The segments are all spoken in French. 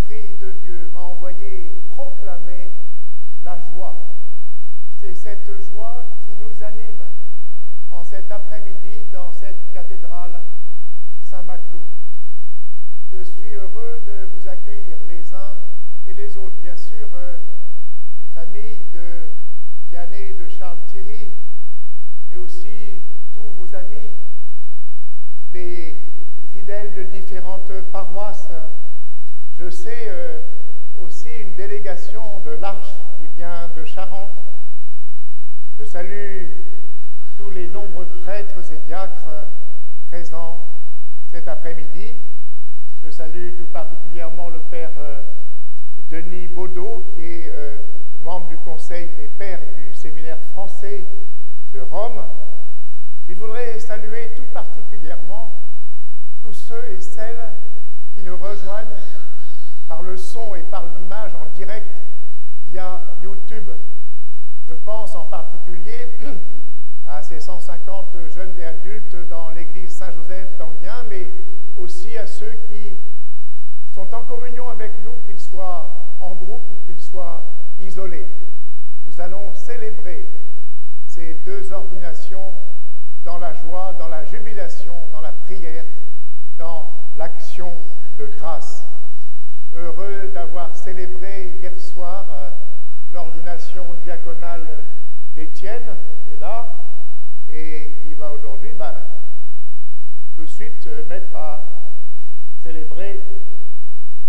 l'Esprit de Dieu m'a envoyé proclamer la joie. C'est cette joie qui nous anime en cet après-midi dans cette cathédrale Saint-Maclou. Je suis heureux de vous accueillir les uns et les autres. Bien sûr, les familles de Vianney et de Charles Thierry, mais aussi tous vos amis, les fidèles de différentes paroisses. Je sais aussi une délégation de l'Arche qui vient de Charente. Je salue tous les nombreux prêtres et diacres présents cet après-midi. Je salue tout particulièrement le père Denis Baudot, qui est membre du conseil des pères du séminaire français de Rome. Je voudrais saluer tout particulièrement tous ceux et celles qui nous rejoignent par le son et par l'image en direct via YouTube. Je pense en particulier à ces 150 jeunes et adultes dans l'église Saint-Joseph d'Anguien, mais aussi à ceux qui sont en communion avec nous, qu'ils soient en groupe ou qu'ils soient isolés. Nous allons célébrer ces deux ordinations dans la joie, dans la jubilation, dans la prière, dans l'action de grâce. Heureux d'avoir célébré hier soir l'ordination diaconale d'Étienne, qui est là, et qui va aujourd'hui tout de suite mettre à célébrer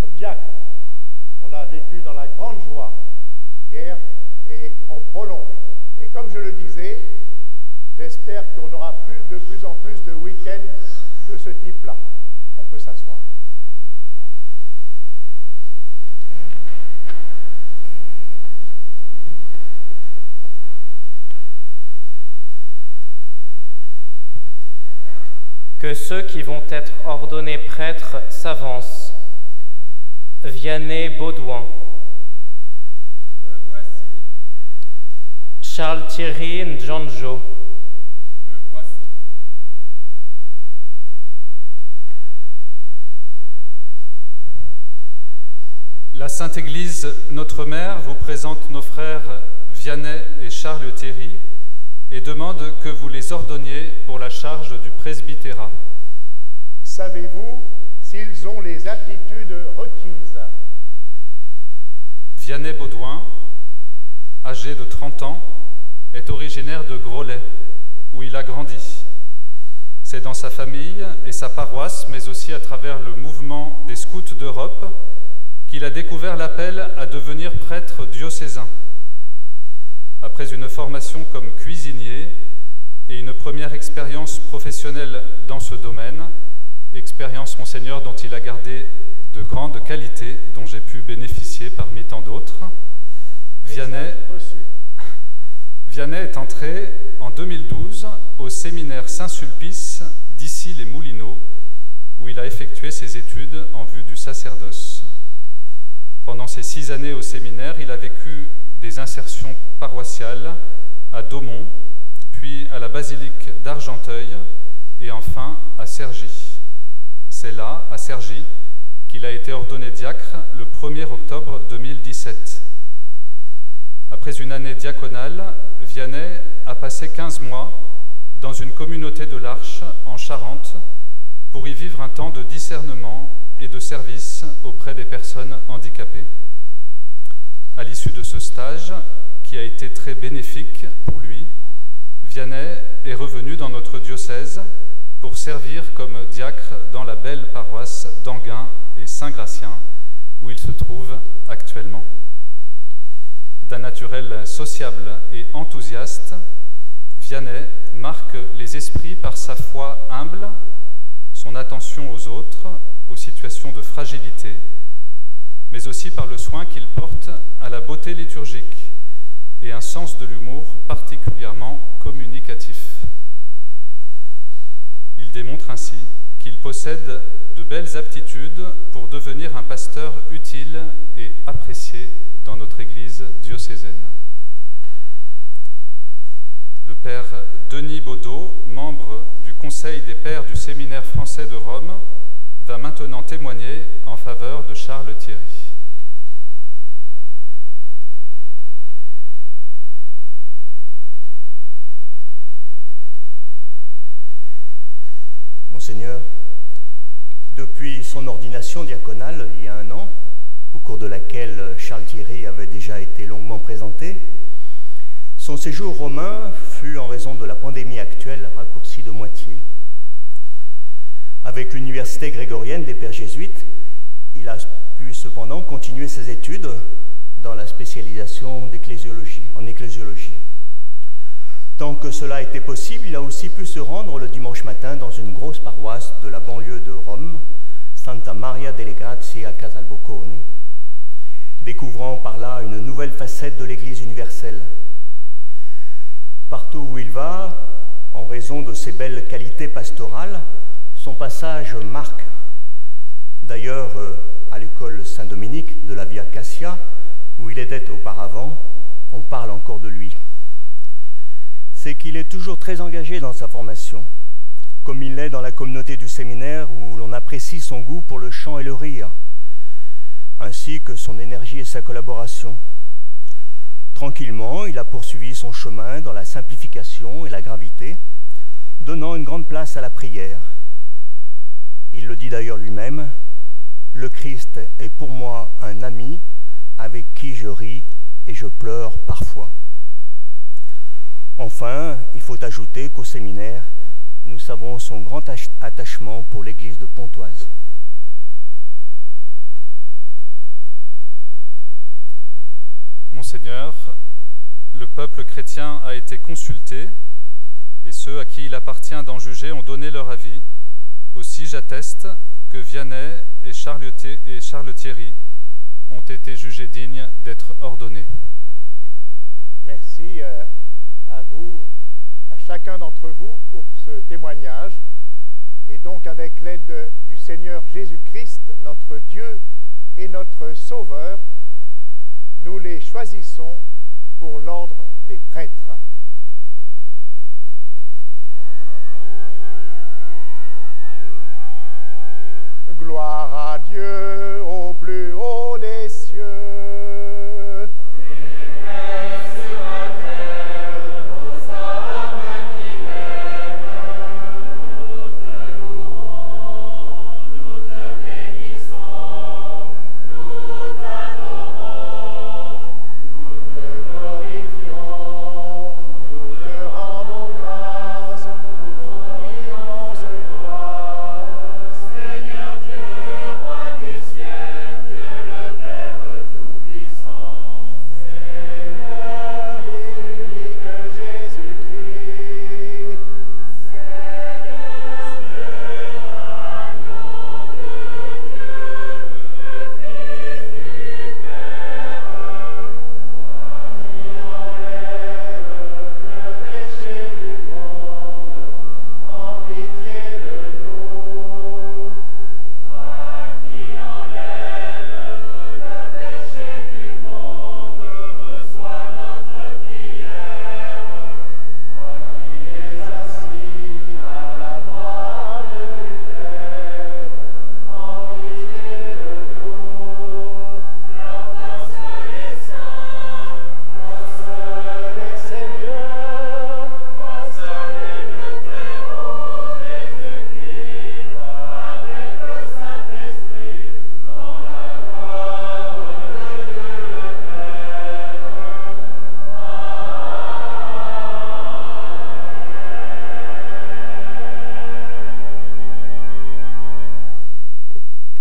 comme diacre. On a vécu dans la grande joie hier et on prolonge. Et comme je le disais, j'espère qu'on aura de plus en plus de week-ends de ce type-là. On peut s'asseoir. Que ceux qui vont être ordonnés prêtres s'avancent. Vianney Baudouin. Me voici. Charles Thierry Njanjo. Me voici. La Sainte Église, notre Mère, vous présente nos frères Vianney et Charles Thierry et demande que vous les ordonniez pour la charge du presbytérat. Savez-vous s'ils ont les aptitudes requises? Vianney Baudouin, âgé de 30 ans, est originaire de Groslay, où il a grandi. C'est dans sa famille et sa paroisse, mais aussi à travers le mouvement des scouts d'Europe, qu'il a découvert l'appel à devenir prêtre diocésain. Après une formation comme cuisinier et une première expérience professionnelle dans ce domaine, expérience, Monseigneur, dont il a gardé de grandes qualités, dont j'ai pu bénéficier parmi tant d'autres, Vianney est entré en 2012 au séminaire Saint-Sulpice d'Issy-les-Moulineaux, où il a effectué ses études en vue du sacerdoce. Pendant ces 6 années au séminaire, il a vécu des insertions paroissiales à Daumont, puis à la basilique d'Argenteuil et enfin à Cergy. C'est là, à Cergy, qu'il a été ordonné diacre le 1er octobre 2017. Après une année diaconale, Vianney a passé 15 mois dans une communauté de l'Arche en Charente pour y vivre un temps de discernement et de service auprès des personnes handicapées. À l'issue de ce stage, qui a été très bénéfique pour lui, Vianney est revenu dans notre diocèse pour servir comme diacre dans la belle paroisse d'Anguin et Saint-Gratien, où il se trouve actuellement. D'un naturel sociable et enthousiaste, Vianney marque les esprits par sa foi humble, son attention aux autres, aux situations de fragilité, mais aussi par le soin qu'il porte à la beauté liturgique et un sens de l'humour particulièrement communicatif. Il démontre ainsi qu'il possède de belles aptitudes pour devenir un pasteur utile et apprécié dans notre Église diocésaine. Le père Denis Baudot, membre du Conseil des pères du séminaire français de Rome, va maintenant témoigner en faveur de Charles Thierry. Monseigneur, depuis son ordination diaconale il y a 1 an, au cours de laquelle Charles Thierry avait déjà été longuement présenté, son séjour romain fut, en raison de la pandémie actuelle, raccourci de moitié. Avec l'université grégorienne des Pères jésuites, il a pu cependant continuer ses études dans la spécialisation en ecclésiologie. Tant que cela était possible, il a aussi pu se rendre le dimanche matin dans une grosse paroisse de la banlieue de Rome, Santa Maria delle Grazie a Casalboccone, découvrant par là une nouvelle facette de l'Église universelle. Partout où il va, en raison de ses belles qualités pastorales, son passage marque. D'ailleurs, à l'école Saint-Dominique de la Via Cassia, où il était auparavant, on parle encore de lui. C'est qu'il est toujours très engagé dans sa formation, comme il l'est dans la communauté du séminaire où l'on apprécie son goût pour le chant et le rire, ainsi que son énergie et sa collaboration. Tranquillement, il a poursuivi son chemin dans la simplification et la gravité, donnant une grande place à la prière. Il le dit d'ailleurs lui-même, « Le Christ est pour moi un ami avec qui je ris et je pleure parfois. » Enfin, il faut ajouter qu'au séminaire, nous savons son grand attachement pour l'église de Pontoise. Monseigneur, le peuple chrétien a été consulté et ceux à qui il appartient d'en juger ont donné leur avis. Aussi, j'atteste que Vianney et Charles Thierry ont été jugés dignes d'être ordonnés. Merci à vous, à chacun d'entre vous pour ce témoignage. Et donc avec l'aide du Seigneur Jésus-Christ, notre Dieu et notre Sauveur, nous les choisissons pour l'ordre des prêtres. Gloire à Dieu au plus haut des cieux.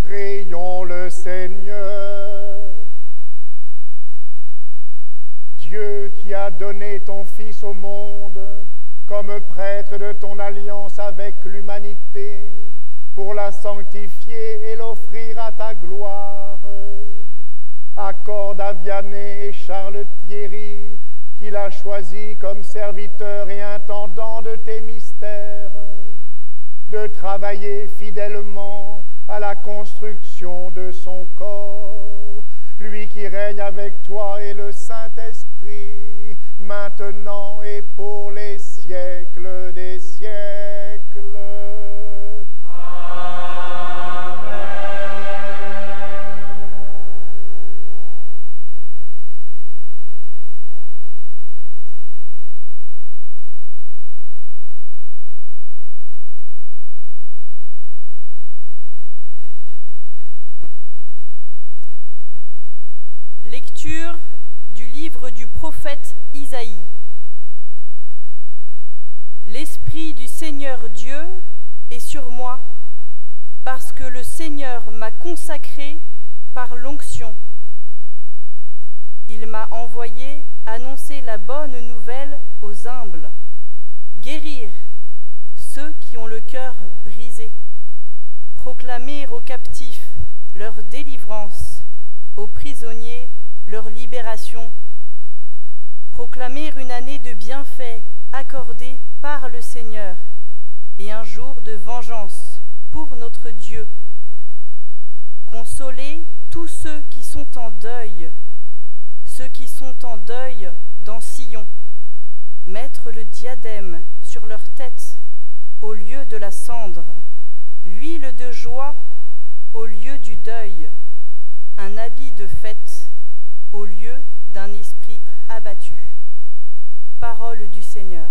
Prions le Seigneur. Dieu qui a donné ton Fils au monde comme prêtre de ton alliance avec l'humanité pour la sanctifier et l'offrir à ta gloire, accorde à Vianney et Charles Thierry qu'il a choisi comme serviteurs et intendants de tes mystères, de travailler fidèlement à la construction de son corps, lui qui règne avec toi et le Saint-Esprit, maintenant et pour les siècles des siècles. livre du prophète Isaïe. L'Esprit du Seigneur Dieu est sur moi, parce que le Seigneur m'a consacré par l'onction. Il m'a envoyé annoncer la bonne nouvelle aux humbles, guérir ceux qui ont le cœur brisé, proclamer aux captifs leur délivrance, aux prisonniers leur libération, proclamer une année de bienfaits accordée par le Seigneur et un jour de vengeance pour notre Dieu, consoler tous ceux qui sont en deuil, ceux qui sont en deuil dans Sion, mettre le diadème sur leur tête au lieu de la cendre, l'huile de joie au lieu du deuil, un habit de fête au lieu d'un esprit abattu. Parole du Seigneur.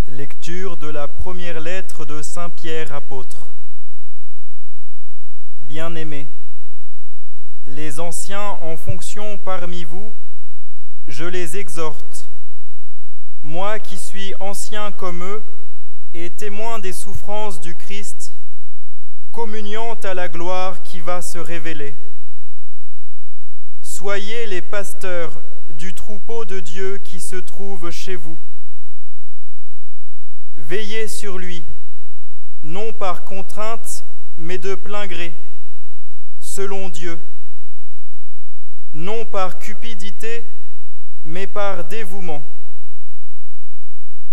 Lecture de la première lettre de Saint Pierre apôtre. Bien-aimés, les anciens en fonction parmi vous, je les exhorte, moi qui suis ancien comme eux et témoin des souffrances du Christ, communiant à la gloire qui va se révéler. Soyez les pasteurs du troupeau de Dieu qui se trouve chez vous. Veillez sur lui, non par contrainte, mais de plein gré, selon Dieu, non par cupidité, mais par dévouement,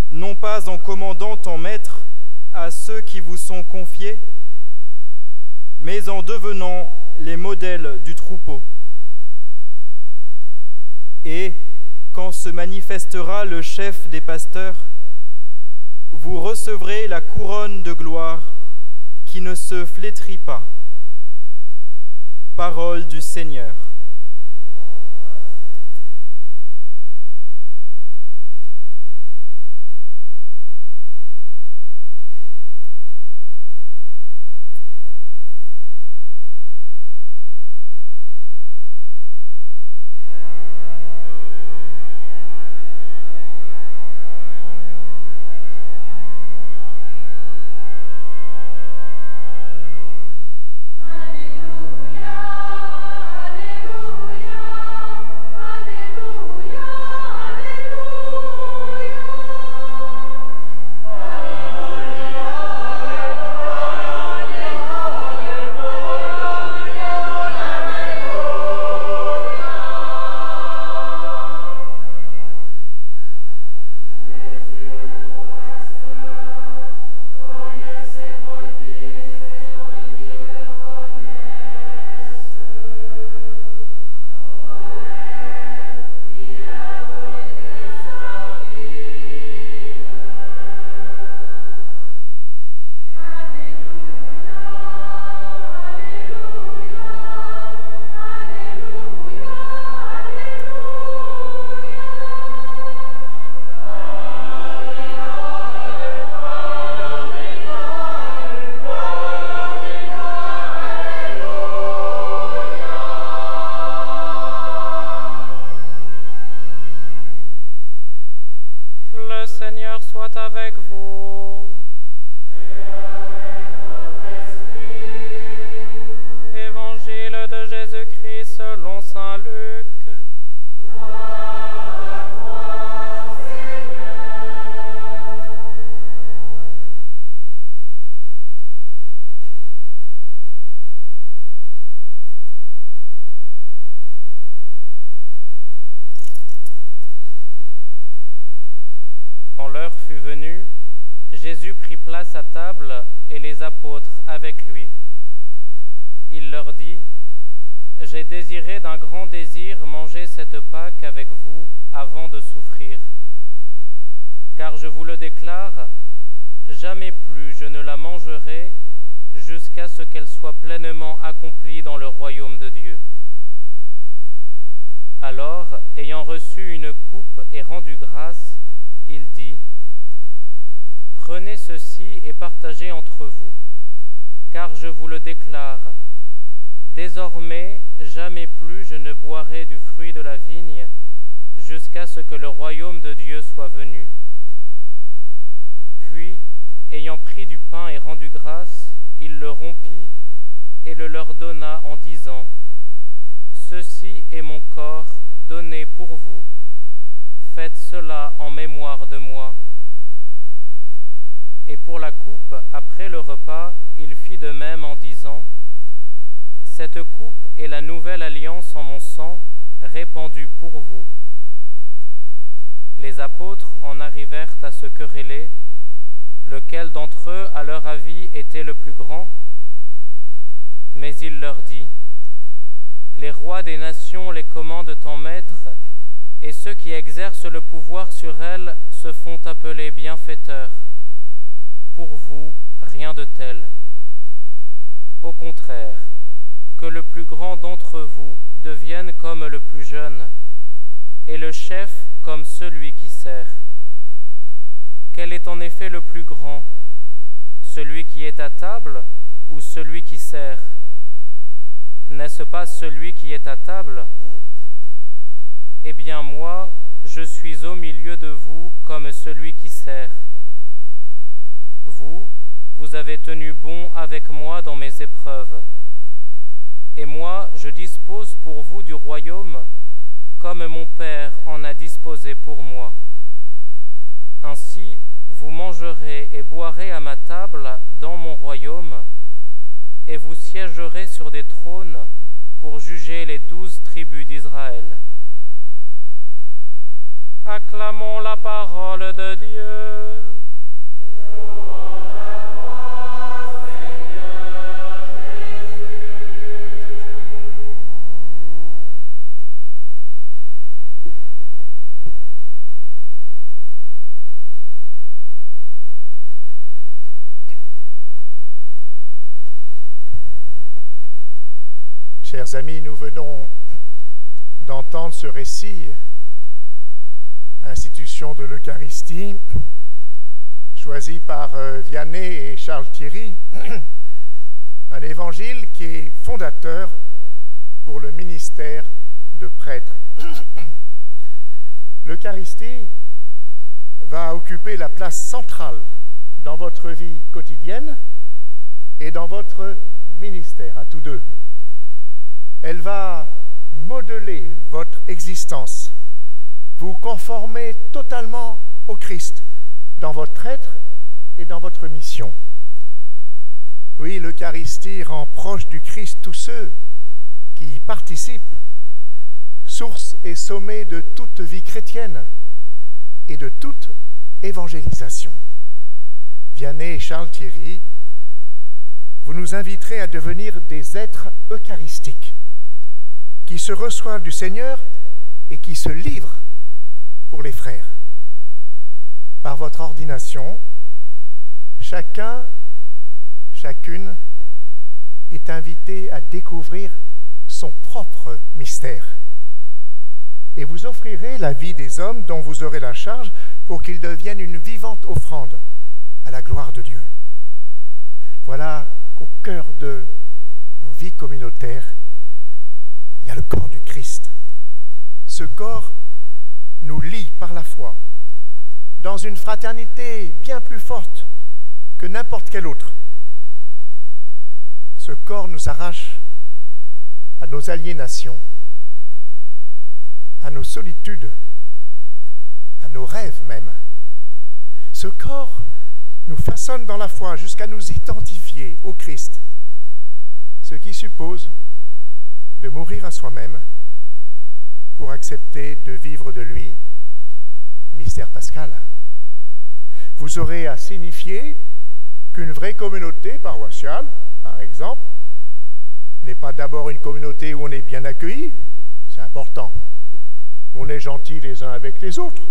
non pas en commandant en maître à ceux qui vous sont confiés, mais en devenant les modèles du troupeau. Et, quand se manifestera le chef des pasteurs, vous recevrez la couronne de gloire qui ne se flétrit pas. Parole du Seigneur. Le Seigneur soit avec vous. Évangile de Jésus-Christ selon saint Luc. Quand l'heure fut venue, Jésus prit place à table et les apôtres avec lui. Il leur dit : J'ai désiré d'un grand désir manger cette Pâque avec vous avant de souffrir. Car je vous le déclare, jamais plus je ne la mangerai jusqu'à ce qu'elle soit pleinement accomplie dans le royaume de Dieu. Alors, ayant reçu une coupe et rendu grâce, il dit : Prenez ceci et partagez entre vous, car je vous le déclare, désormais jamais plus je ne boirai du fruit de la vigne, jusqu'à ce que le royaume de Dieu soit venu. Puis, ayant pris du pain et rendu grâce, il le rompit et le leur donna en disant : Ceci est mon corps donné pour vous. Faites cela en mémoire de moi. Et pour la coupe, après le repas, il fit de même en disant : Cette coupe est la nouvelle alliance en mon sang, répandue pour vous. Les apôtres en arrivèrent à se quereller, lequel d'entre eux, à leur avis, était le plus grand. Mais il leur dit : Les rois des nations les commandent en maître, et ceux qui exercent le pouvoir sur elles se font appeler bienfaiteurs. Pour vous, rien de tel. Au contraire, que le plus grand d'entre vous devienne comme le plus jeune, et le chef comme celui qui sert. Quel est en effet le plus grand, celui qui est à table ou celui qui sert? N'est-ce pas celui qui est à table? Eh bien moi, je suis au milieu de vous comme celui qui sert. Vous avez tenu bon avec moi dans mes épreuves. Et moi, je dispose pour vous du royaume, comme mon Père en a disposé pour moi. Ainsi, vous mangerez et boirez à ma table dans mon royaume, et vous siégerez sur des trônes pour juger les 12 tribus d'Israël. Acclamons la parole de Dieu. Louange à toi, Seigneur Jésus. Chers Chers amis, nous venons d'entendre ce récit, institution de l'Eucharistie, choisi par Vianney et Charles Thierry, un évangile qui est fondateur pour le ministère de prêtre. L'Eucharistie va occuper la place centrale dans votre vie quotidienne et dans votre ministère, à tous deux. Elle va modeler votre existence, vous conformer totalement au Christ dans votre être et dans votre mission. Oui, l'Eucharistie rend proche du Christ tous ceux qui y participent, source et sommet de toute vie chrétienne et de toute évangélisation. Vianney et Charles Thierry, vous nous inviterez à devenir des êtres eucharistiques qui se reçoivent du Seigneur et qui se livrent pour les frères. Par votre ordination, chacun, chacune est invité à découvrir son propre mystère. Et vous offrirez la vie des hommes dont vous aurez la charge pour qu'ils deviennent une vivante offrande à la gloire de Dieu. Voilà qu'au cœur de nos vies communautaires, il y a le corps du Christ. Ce corps nous lie par la foi dans une fraternité bien plus forte que n'importe quelle autre. Ce corps nous arrache à nos aliénations, à nos solitudes, à nos rêves même. Ce corps nous façonne dans la foi jusqu'à nous identifier au Christ, ce qui suppose de mourir à soi-même pour accepter de vivre de lui, mystère pascal. Vous aurez à signifier qu'une vraie communauté paroissiale, par exemple, n'est pas d'abord une communauté où on est bien accueilli, c'est important, où on est gentil les uns avec les autres,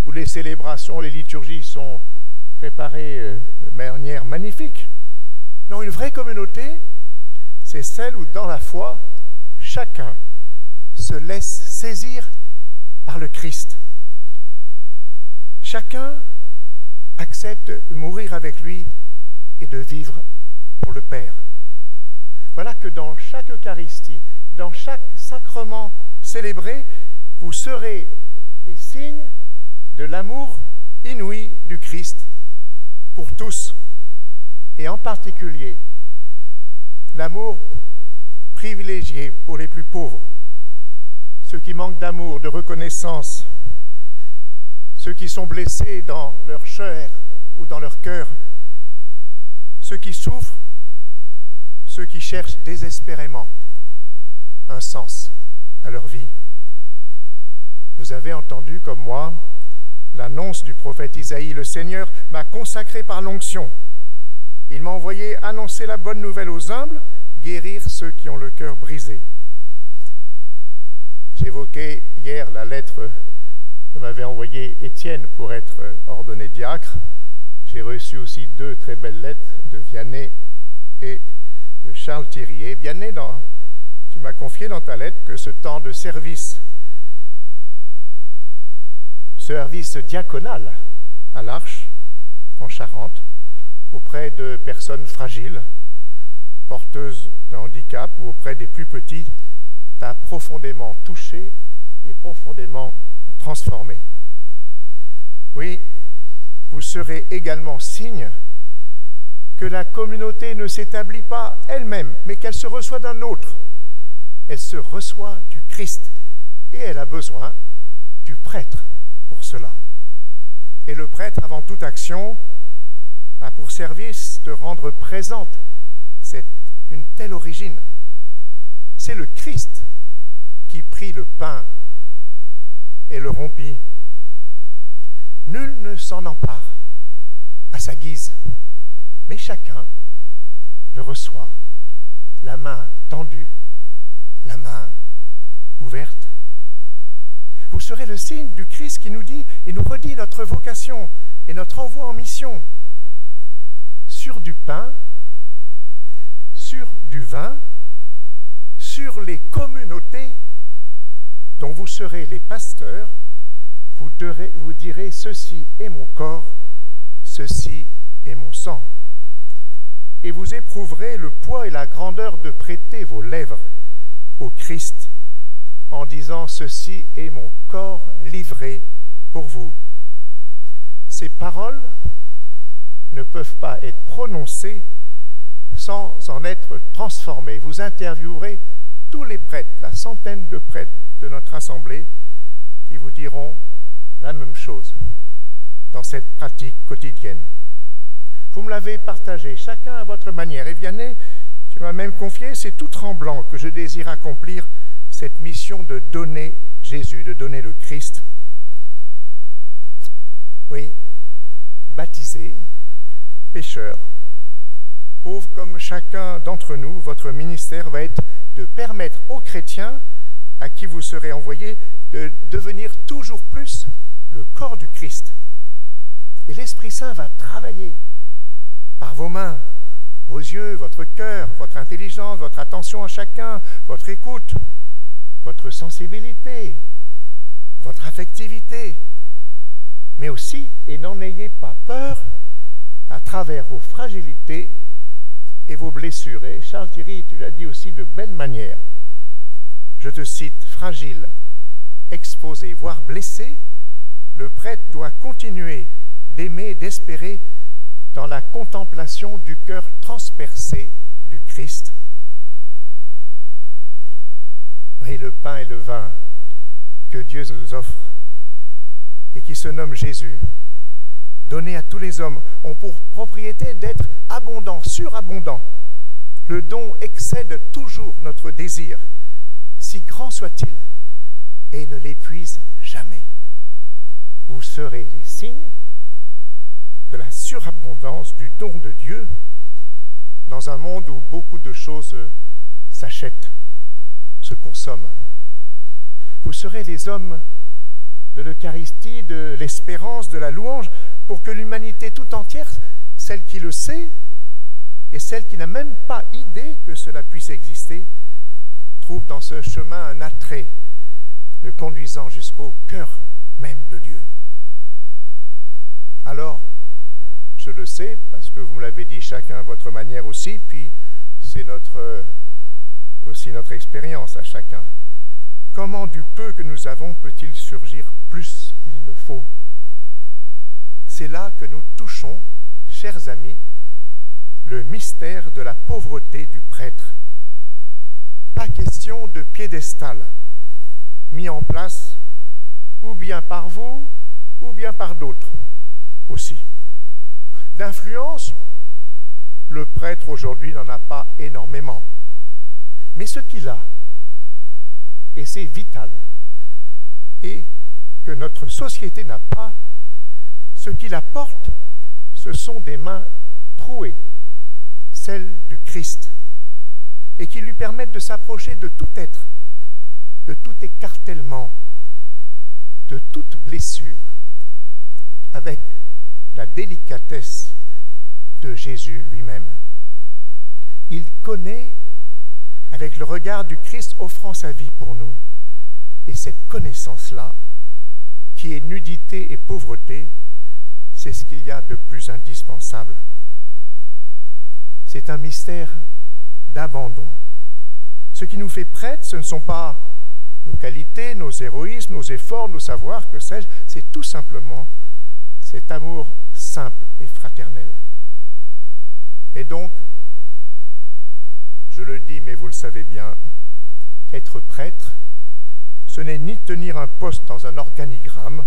où les célébrations, les liturgies sont préparées de manière magnifique. Non, une vraie communauté, c'est celle où, dans la foi, chacun se laisse saisir par le Christ. Chacun accepte de mourir avec lui et de vivre pour le Père. Voilà que dans chaque Eucharistie, dans chaque sacrement célébré, vous serez les signes de l'amour inouï du Christ pour tous, et en particulier l'amour privilégié pour les plus pauvres, ceux qui manquent d'amour, de reconnaissance, ceux qui sont blessés dans leur chair ou dans leur cœur, ceux qui souffrent, ceux qui cherchent désespérément un sens à leur vie. Vous avez entendu comme moi l'annonce du prophète Isaïe: le Seigneur m'a consacré par l'onction. Il m'a envoyé annoncer la bonne nouvelle aux humbles, guérir ceux qui ont le cœur brisé. J'évoquais hier la lettre que m'avait envoyée Étienne pour être ordonné diacre. J'ai reçu aussi 2 très belles lettres de Vianney et de Charles Thierry. Et Vianney, tu m'as confié dans ta lettre que ce temps de service diaconal à l'Arche, en Charente, auprès de personnes fragiles, porteuses d'un handicap ou auprès des plus petits, t'a profondément touché et profondément transformé. Oui, vous serez également signe que la communauté ne s'établit pas elle-même, mais qu'elle se reçoit d'un autre. Elle se reçoit du Christ et elle a besoin du prêtre pour cela. Et le prêtre, avant toute action, a pour service de rendre présente une telle origine. C'est le Christ qui prit le pain et le rompit. Nul ne s'en empare à sa guise, mais chacun le reçoit, la main tendue, la main ouverte. Vous serez le signe du Christ qui nous dit et nous redit notre vocation et notre envoi en mission. Sur du pain, sur du vin, sur les communautés dont vous serez les pasteurs, vous direz « Ceci est mon corps, ceci est mon sang ». Et vous éprouverez le poids et la grandeur de prêter vos lèvres au Christ en disant « Ceci est mon corps livré pour vous ». Ces paroles ne peuvent pas être prononcées sans en être transformées. Vous interviewerez tous les prêtres, la centaine de prêtres de notre assemblée, qui vous diront la même chose dans cette pratique quotidienne. Vous me l'avez partagé, chacun à votre manière. Et Vianney, tu m'as même confié, c'est tout tremblant que je désire accomplir cette mission de donner Jésus, de donner le Christ. Oui, baptisé, pécheur, pauvre comme chacun d'entre nous, votre ministère va être de permettre aux chrétiens à qui vous serez envoyés de devenir toujours plus le corps du Christ. Et l'Esprit Saint va travailler par vos mains, vos yeux, votre cœur, votre intelligence, votre attention à chacun, votre écoute, votre sensibilité, votre affectivité. Mais aussi, et n'en ayez pas peur, à travers vos fragilités et vos blessures. Et Charles Thierry, tu l'as dit aussi de belle manière. Je te cite, fragile, exposé, voire blessé, le prêtre doit continuer d'aimer et d'espérer dans la contemplation du cœur transpercé du Christ. Oui, le pain et le vin que Dieu nous offre et qui se nomme Jésus, donné à tous les hommes, ont pour propriété d'être abondants, surabondants. Le don excède toujours notre désir, si grand soit-il, et ne l'épuise jamais. Vous serez les signes de la surabondance du don de Dieu dans un monde où beaucoup de choses s'achètent, se consomment. Vous serez les hommes de l'Eucharistie, de l'espérance, de la louange, pour que l'humanité tout entière, celle qui le sait et celle qui n'a même pas idée que cela puisse exister, trouve dans ce chemin un attrait le conduisant jusqu'au cœur même de Dieu. Alors, je le sais, parce que vous me l'avez dit chacun à votre manière aussi, puis c'est aussi notre expérience à chacun. Comment du peu que nous avons peut-il surgir plus qu'il ne faut? C'est là que nous touchons, chers amis, le mystère de la pauvreté du prêtre. Pas question de piédestal mis en place ou bien par vous ou bien par d'autres aussi. D'influence, le prêtre aujourd'hui n'en a pas énormément. Mais ce qu'il a, et c'est vital, et que notre société n'a pas, ce qu'il apporte, ce sont des mains trouées, celles du Christ, et qui lui permettent de s'approcher de tout être, de tout écartèlement, de toute blessure, avec la délicatesse de Jésus lui-même. Il connaît avec le regard du Christ offrant sa vie pour nous. Et cette connaissance-là, qui est nudité et pauvreté, c'est ce qu'il y a de plus indispensable. C'est un mystère d'abandon. Ce qui nous fait prêtres, ce ne sont pas nos qualités, nos héroïsmes, nos efforts, nos savoirs, que sais-je, c'est tout simplement cet amour simple et fraternel. Et donc, je le dis, mais vous le savez bien, être prêtre, ce n'est ni tenir un poste dans un organigramme,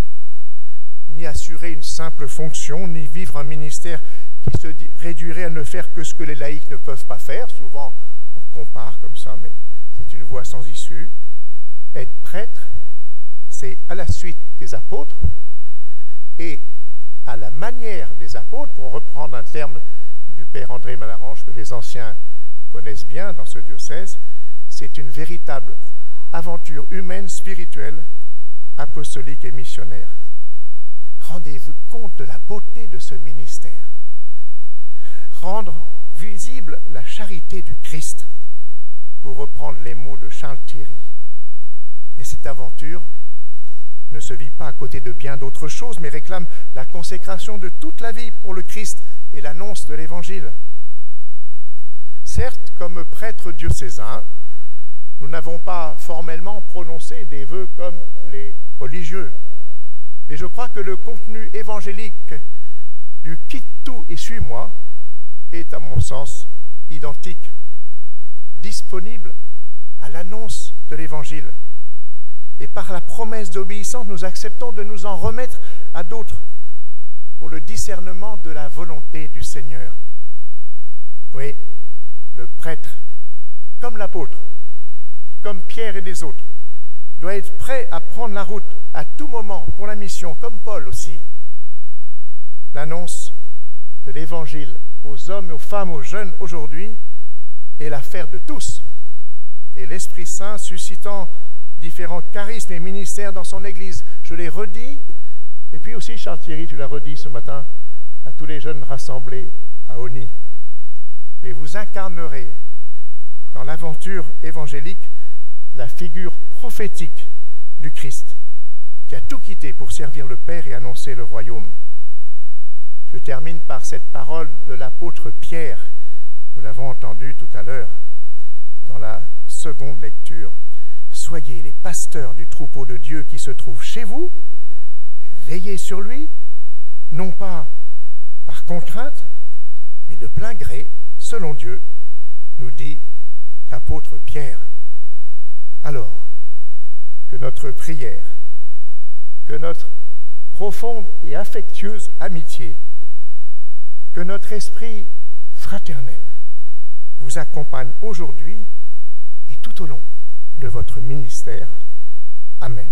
ni assurer une simple fonction, ni vivre un ministère qui se réduirait à ne faire que ce que les laïcs ne peuvent pas faire. Souvent, on compare comme ça, mais c'est une voie sans issue. Être prêtre, c'est à la suite des apôtres et à la manière des apôtres, pour reprendre un terme du père André Malarange que les anciens connaissent bien dans ce diocèse, c'est une véritable aventure humaine, spirituelle, apostolique et missionnaire. Rendez-vous compte de la beauté de ce ministère. Rendre visible la charité du Christ pour reprendre les mots de Charles Thierry. Et cette aventure ne se vit pas à côté de bien d'autres choses, mais réclame la consécration de toute la vie pour le Christ et l'annonce de l'Évangile. Certes, comme prêtre diocésain, nous n'avons pas formellement prononcé des vœux comme les religieux, mais je crois que le contenu évangélique du « quitte tout et suis-moi » est, à mon sens, identique, disponible à l'annonce de l'Évangile. Et par la promesse d'obéissance, nous acceptons de nous en remettre à d'autres pour le discernement de la volonté du Seigneur. Oui, le prêtre, comme l'apôtre, comme Pierre et les autres, doit être prêt à prendre la route à tout moment pour la mission, comme Paul aussi. L'annonce de l'Évangile aux hommes, aux femmes, aux jeunes aujourd'hui est l'affaire de tous. Et l'Esprit Saint suscitant différents charismes et ministères dans son Église, je l'ai redit, et puis aussi Charles Thierry, tu l'as redit ce matin, à tous les jeunes rassemblés à Osny. Mais vous incarnerez dans l'aventure évangélique la figure prophétique du Christ, qui a tout quitté pour servir le Père et annoncer le royaume. Je termine par cette parole de l'apôtre Pierre. Nous l'avons entendu tout à l'heure dans la seconde lecture. Soyez les pasteurs du troupeau de Dieu qui se trouve chez vous, veillez sur lui, non pas par contrainte, mais de plein gré, selon Dieu, nous dit l'apôtre Pierre. Alors, que notre prière, que notre profonde et affectueuse amitié, que notre esprit fraternel vous accompagne aujourd'hui et tout au long de votre ministère. Amen.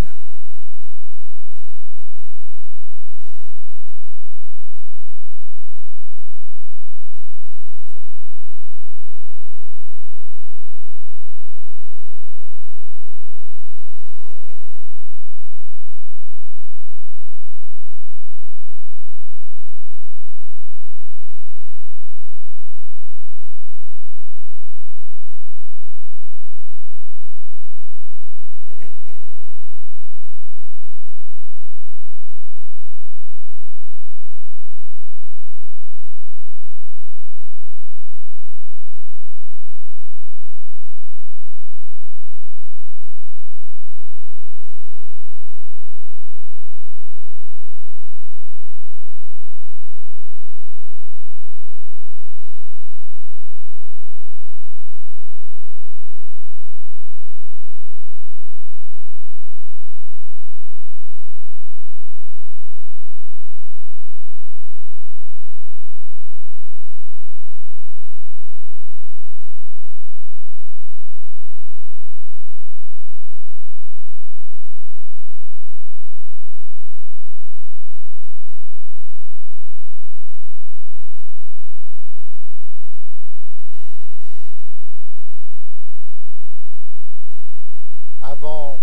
Avant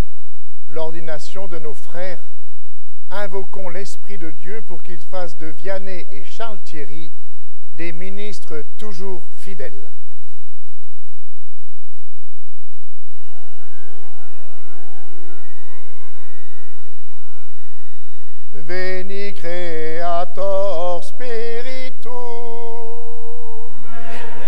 l'ordination de nos frères, invoquons l'Esprit de Dieu pour qu'il fasse de Vianney et Charles Thierry des ministres toujours fidèles. Veni Creator Spiritus. Amen.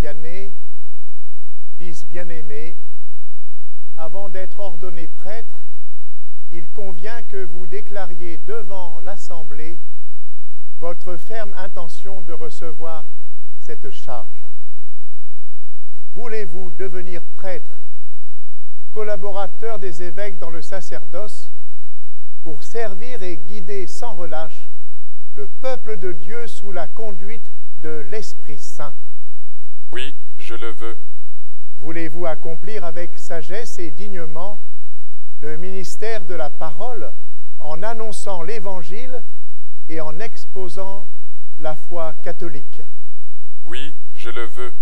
Vianney, fils bien-aimé, avant d'être ordonné prêtre, il convient que vous déclariez devant l'Assemblée votre ferme intention de recevoir cette charge. Voulez-vous devenir prêtre, collaborateur des évêques dans le sacerdoce, pour servir et guider sans relâche le peuple de Dieu sous la conduite de l'Esprit Saint? Oui, je le veux. Voulez-vous accomplir avec sagesse et dignement le ministère de la parole en annonçant l'Évangile et en exposant la foi catholique? Oui, je le veux.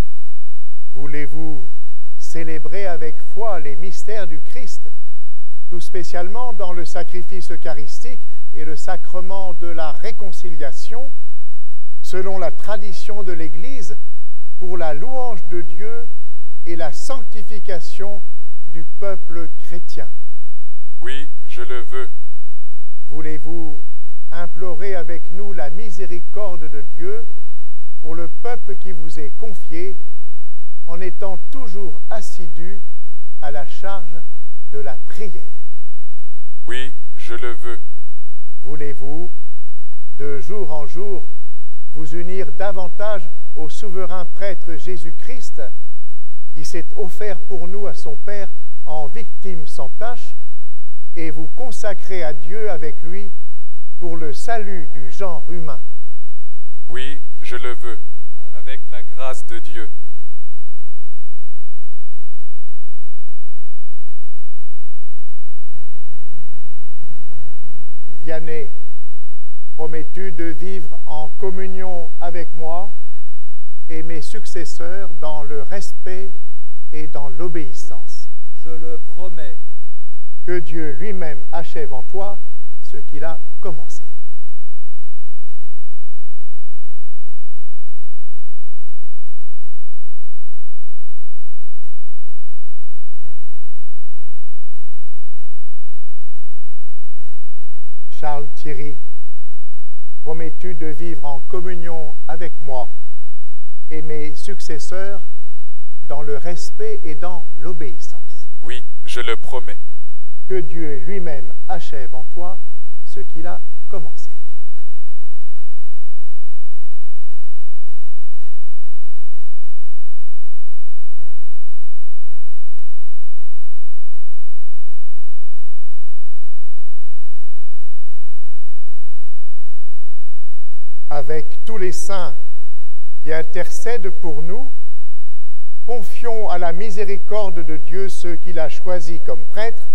Voulez-vous célébrer avec foi les mystères du Christ, tout spécialement dans le sacrifice eucharistique et le sacrement de la réconciliation, selon la tradition de l'Église, pour la louange de Dieu et la sanctification du peuple chrétien? Oui, je le veux. Voulez-vous implorer avec nous la miséricorde de Dieu pour le peuple qui vous est confié, en étant toujours assidu à la charge de la prière? Oui, je le veux. Voulez-vous, de jour en jour, vous unir davantage au souverain prêtre Jésus-Christ, qui s'est offert pour nous à son Père en victime sans tache, et vous consacrer à Dieu avec lui pour le salut du genre humain? Oui, je le veux, avec la grâce de Dieu. Vianney, promets-tu de vivre en communion avec moi et mes successeurs dans le respect et dans l'obéissance? Je le promets. Que Dieu lui-même achève en toi ce qu'il a commencé. Charles Thierry, promets-tu de vivre en communion avec moi et mes successeurs dans le respect et dans l'obéissance? Oui, je le promets. Que Dieu lui-même achève en toi ce qu'il a commencé. Avec tous les saints qui intercèdent pour nous, confions à la miséricorde de Dieu ceux qu'il a choisis comme prêtres.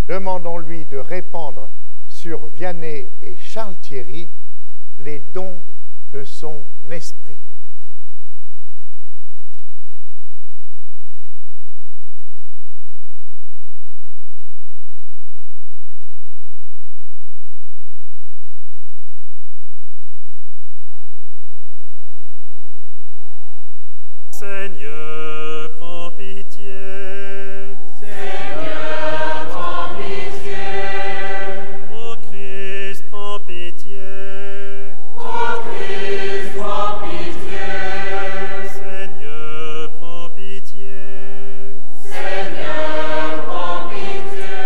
Demandons-lui de répandre sur Vianney et Charles Thierry les dons de son esprit. Seigneur, prends pitié. Seigneur, prends pitié. Ô Christ, prends pitié. Ô Christ, prends pitié. Seigneur, prends pitié. Seigneur, prends pitié.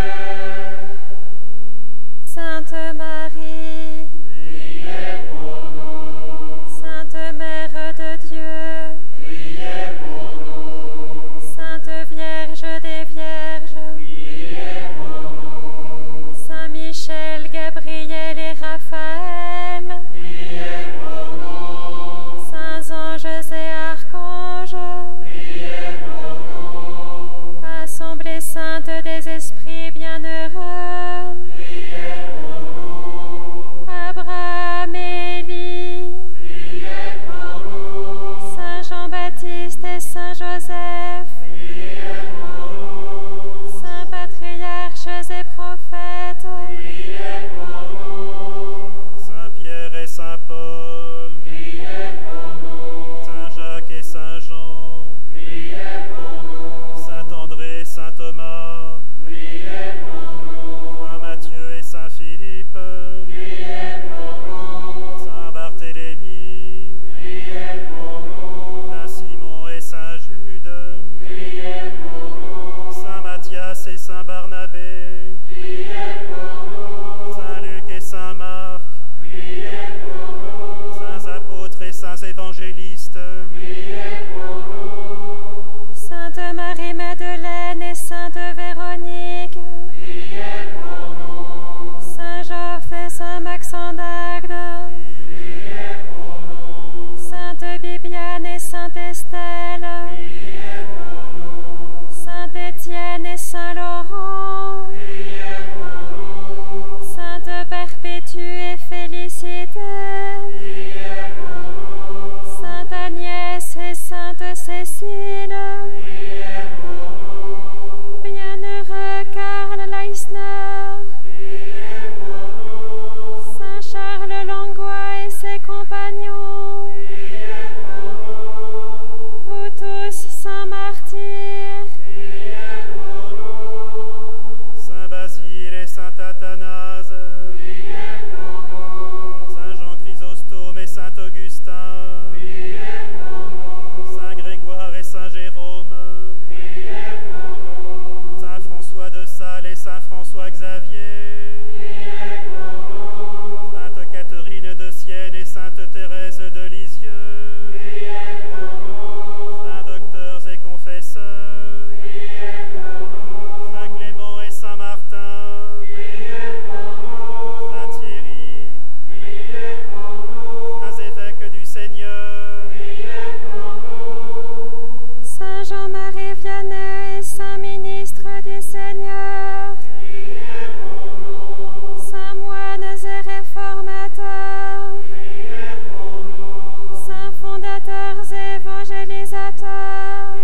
Sainte Marie, priez pour nous. Sainte Mère de Dieu, priez pour nous. Sainte Vierge des Vierges, priez pour nous. Saint Michel, Gabriel et Raphaël, priez pour nous. Saints anges et archanges, priez pour nous. Assemblée sainte des esprits bienheureux, priez pour nous. Abraham et Élie, priez pour nous. Saint Jean-Baptiste et Saint Joseph, priez pour nous. Saints patriarches et prophètes, priez pour nous. Saint Pierre et Saint Paul, priez pour nous. Saint Jacques et Saint Jean, priez pour nous. Saint André, Saint Thomas, priez pour nous. Saint Matthieu et Saint Philippe, priez pour nous. Saint Barthélemy, priez pour nous. Saint Simon Cécile, bienheureux Karl Leisner, Saint Charles Langlois et ses compagnons, vous tous saints martyrs, Saint Basile et Saint Athanase, Saint Jean Chrysostome et Saint Augustin, Saint Grégoire et Saint Jérôme, Saint François de Sales et Saint François Xavier, Sainte Catherine de Sienne et Sainte Thérèse de Lisieux, Saints docteurs et confesseurs, Saint Clément et Saint Martin, Saint Thierry, Saints évêques du Seigneur, Saint Jean-Marie Vianney et Saint ministre du Seigneur, Saints moines et réformateurs, Saints fondateurs et évangélisateurs,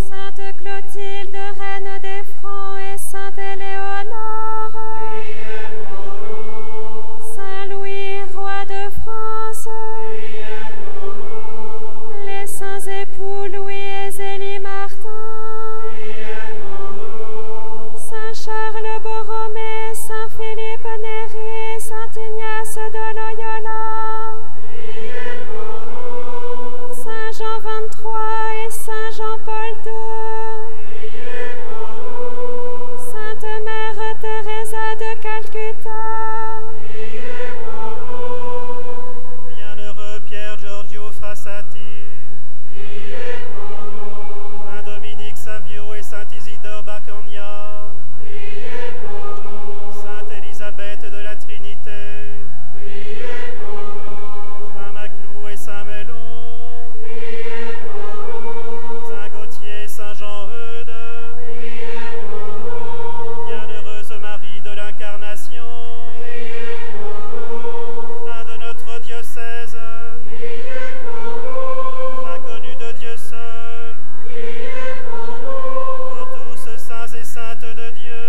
Sainte Clotilde, reine des Francs et Sainte Éléonore, Saint Louis, roi de France, les saints époux Louis et Zélie Martin, Saint Charles Borromée, Saint Philippe Néri, Saint Ignace de Loyola, Saint Jean XXIII et Saint Jean-Paul II, Sainte Mère Teresa de Calcutta, Bienheureux Pierre Giorgio Frassati, Saint Dominique Savio et Saint Isidore Bacchania, Sainte Élisabeth de la Trinité, Saint Maclou et Saint Mélon, Saint Gauthier et Saint Jean-Eudes, Bienheureuse Marie de l'Incarnation, Saint de notre diocèse, Saint connu de Dieu seul, vous tous saints et saintes de Dieu,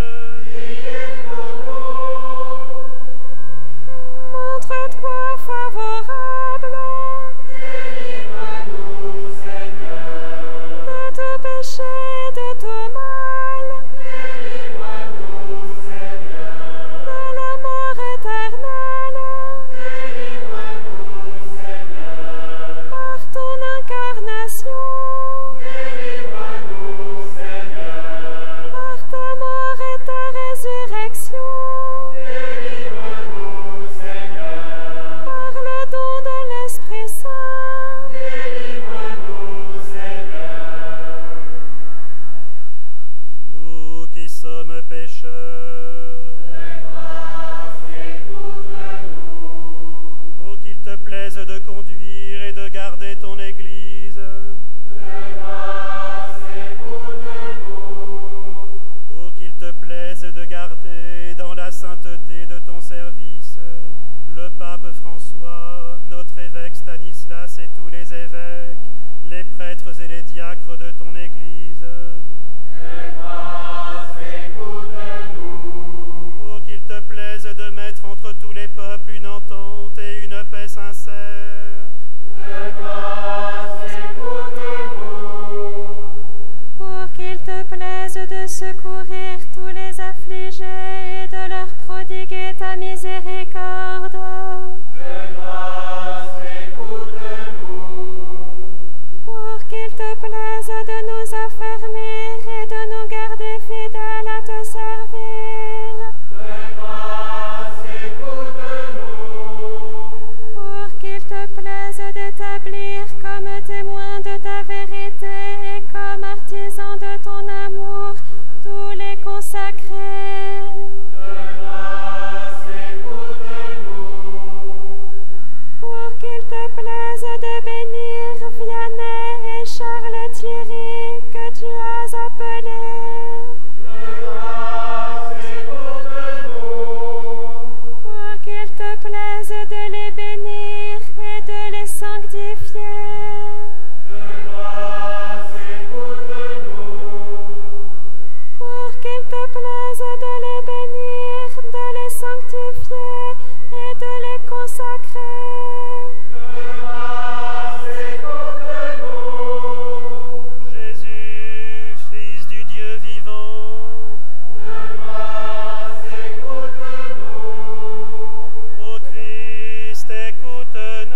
montre-toi favorable, de tout péché, de tout mal, de la mort éternelle, par ton incarnation, par ta mort et ta résurrection, par le don de l'Esprit Saint, nous qui sommes pécheurs, oh qu'il te plaise de conduire et de garder ton Église, oh qu'il te plaise de garder dans la sainteté de ton service le pape François, notre évêque Stanislas et tous les évêques, les prêtres et les diacres de ton Église. Oh qu'il te plaise de mettre entre tous les peuples une entente et une paix sincère. pour qu'il te plaise de secourir tous les affligés et de leur prodiguer ta miséricorde. Pour qu'il te plaise de nous affermir et de nous garder fidèles à te servir. Pour qu'il te plaise d'établir comme témoins de ta vérité et comme artisans de ton amour tous les consacrés. Pour qu'il te plaise de bénir Vianney et Charles Thierry que tu as appelés. Pour qu'il te plaise de les bénir et de les sanctifier. plaise de les bénir, de les sanctifier et de les consacrer. Jésus, Fils du Dieu vivant, ô Christ, écoute-nous.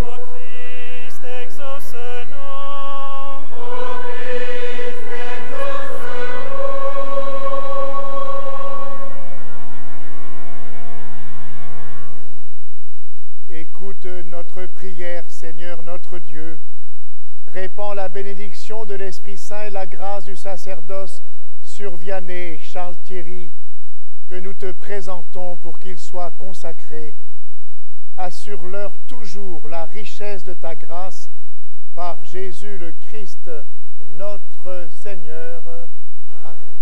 Ô Christ, exauce-nous. Écoute notre prière, Seigneur notre Dieu. Répands la bénédiction de l'Esprit Saint et la grâce du sacerdoce sur Vianney et Charles Thierry, que nous te présentons pour qu'ils soient consacrés. Assure-leur toujours la richesse de ta grâce par Jésus le Christ, notre Seigneur. Amen.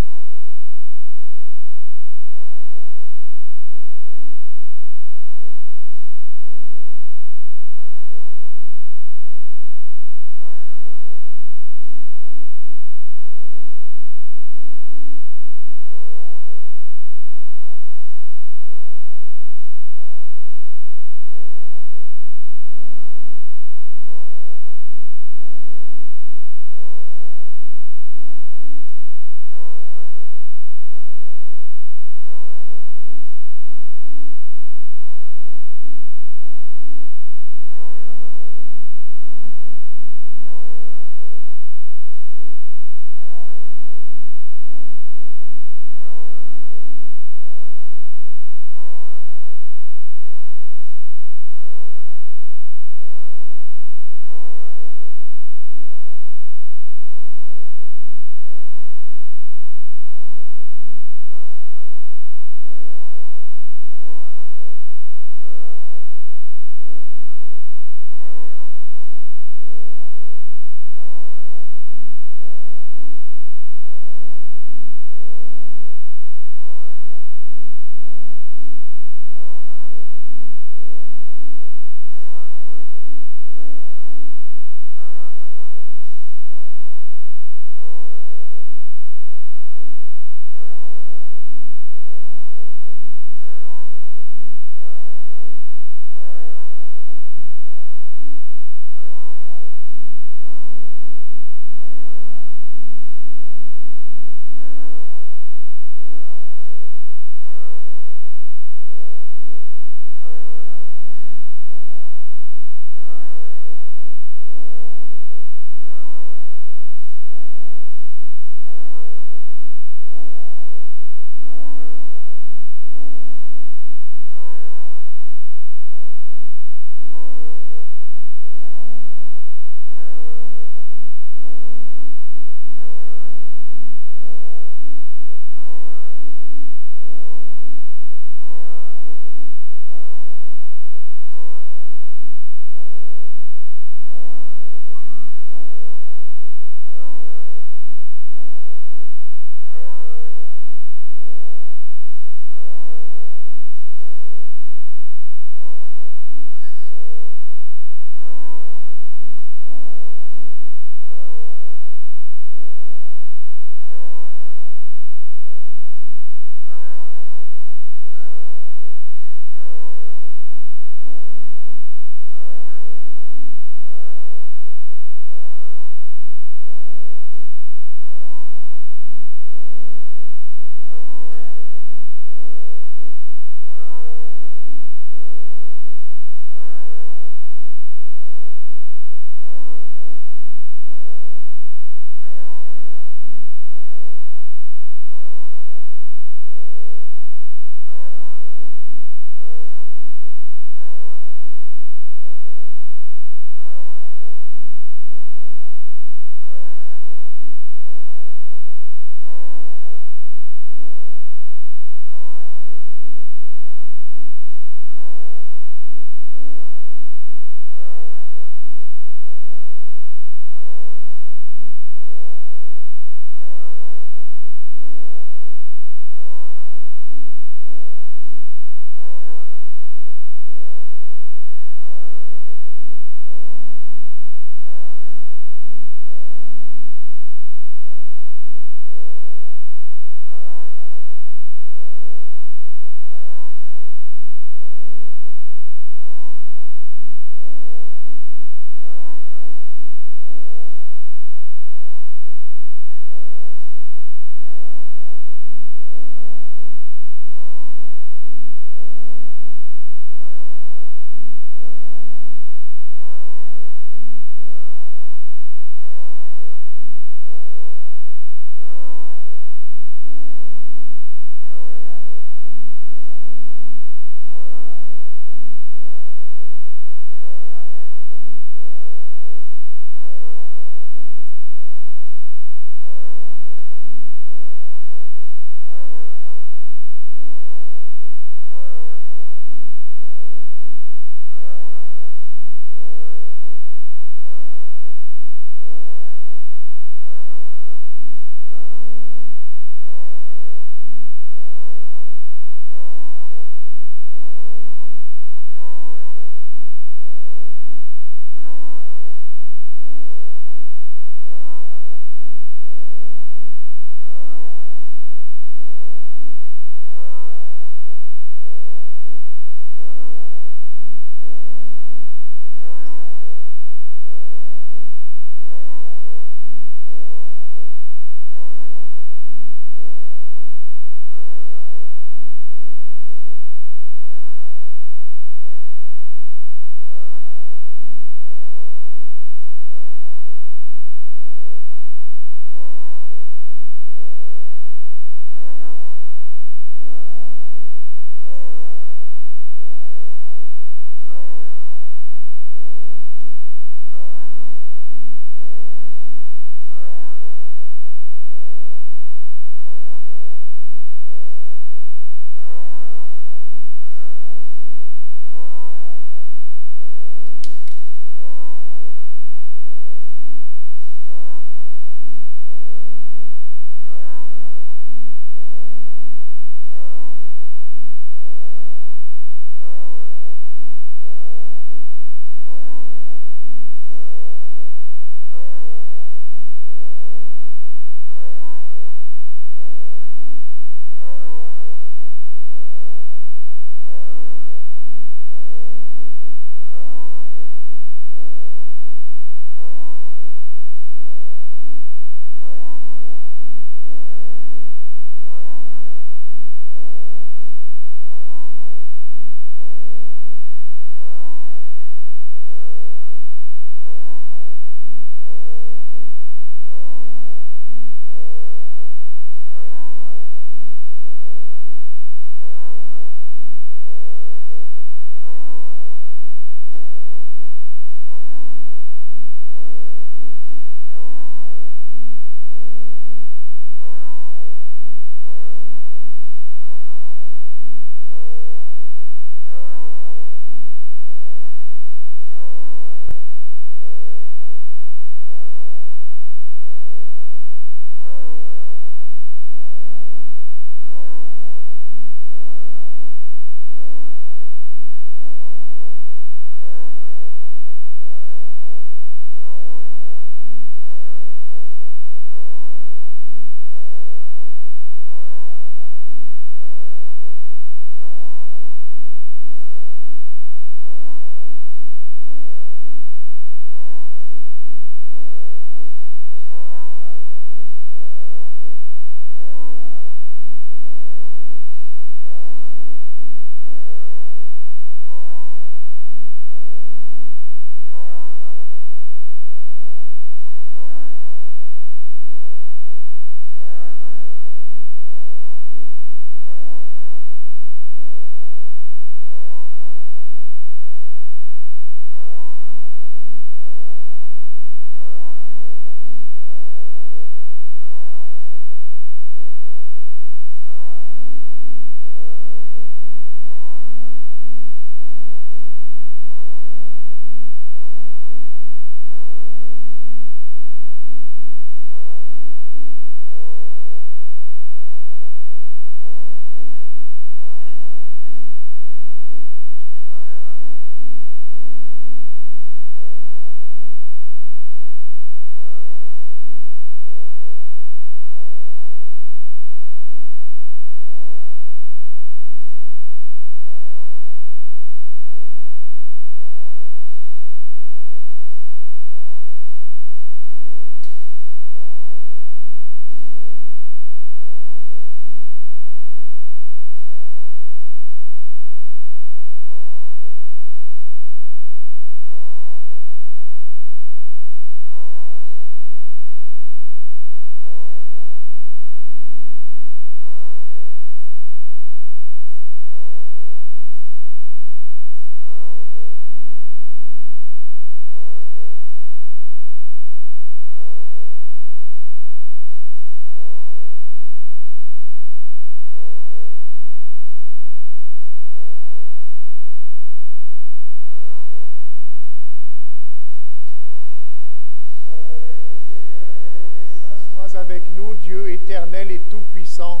Dieu éternel et tout-puissant,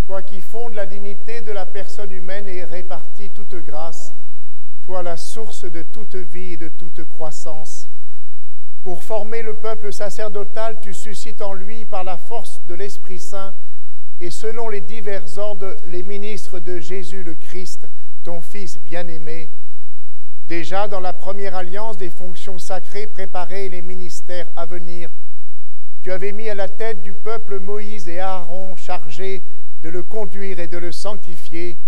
toi qui fondes la dignité de la personne humaine et répartis toute grâce, toi la source de toute vie et de toute croissance. Pour former le peuple sacerdotal, tu suscites en lui, par la force de l'Esprit Saint, et selon les divers ordres, les ministres de Jésus le Christ, ton Fils bien-aimé. Déjà dans la première alliance des fonctions sacrées préparées et les ministères à venir, tu avais mis à la tête du peuple Moïse et Aaron, chargés de le conduire et de le sanctifier.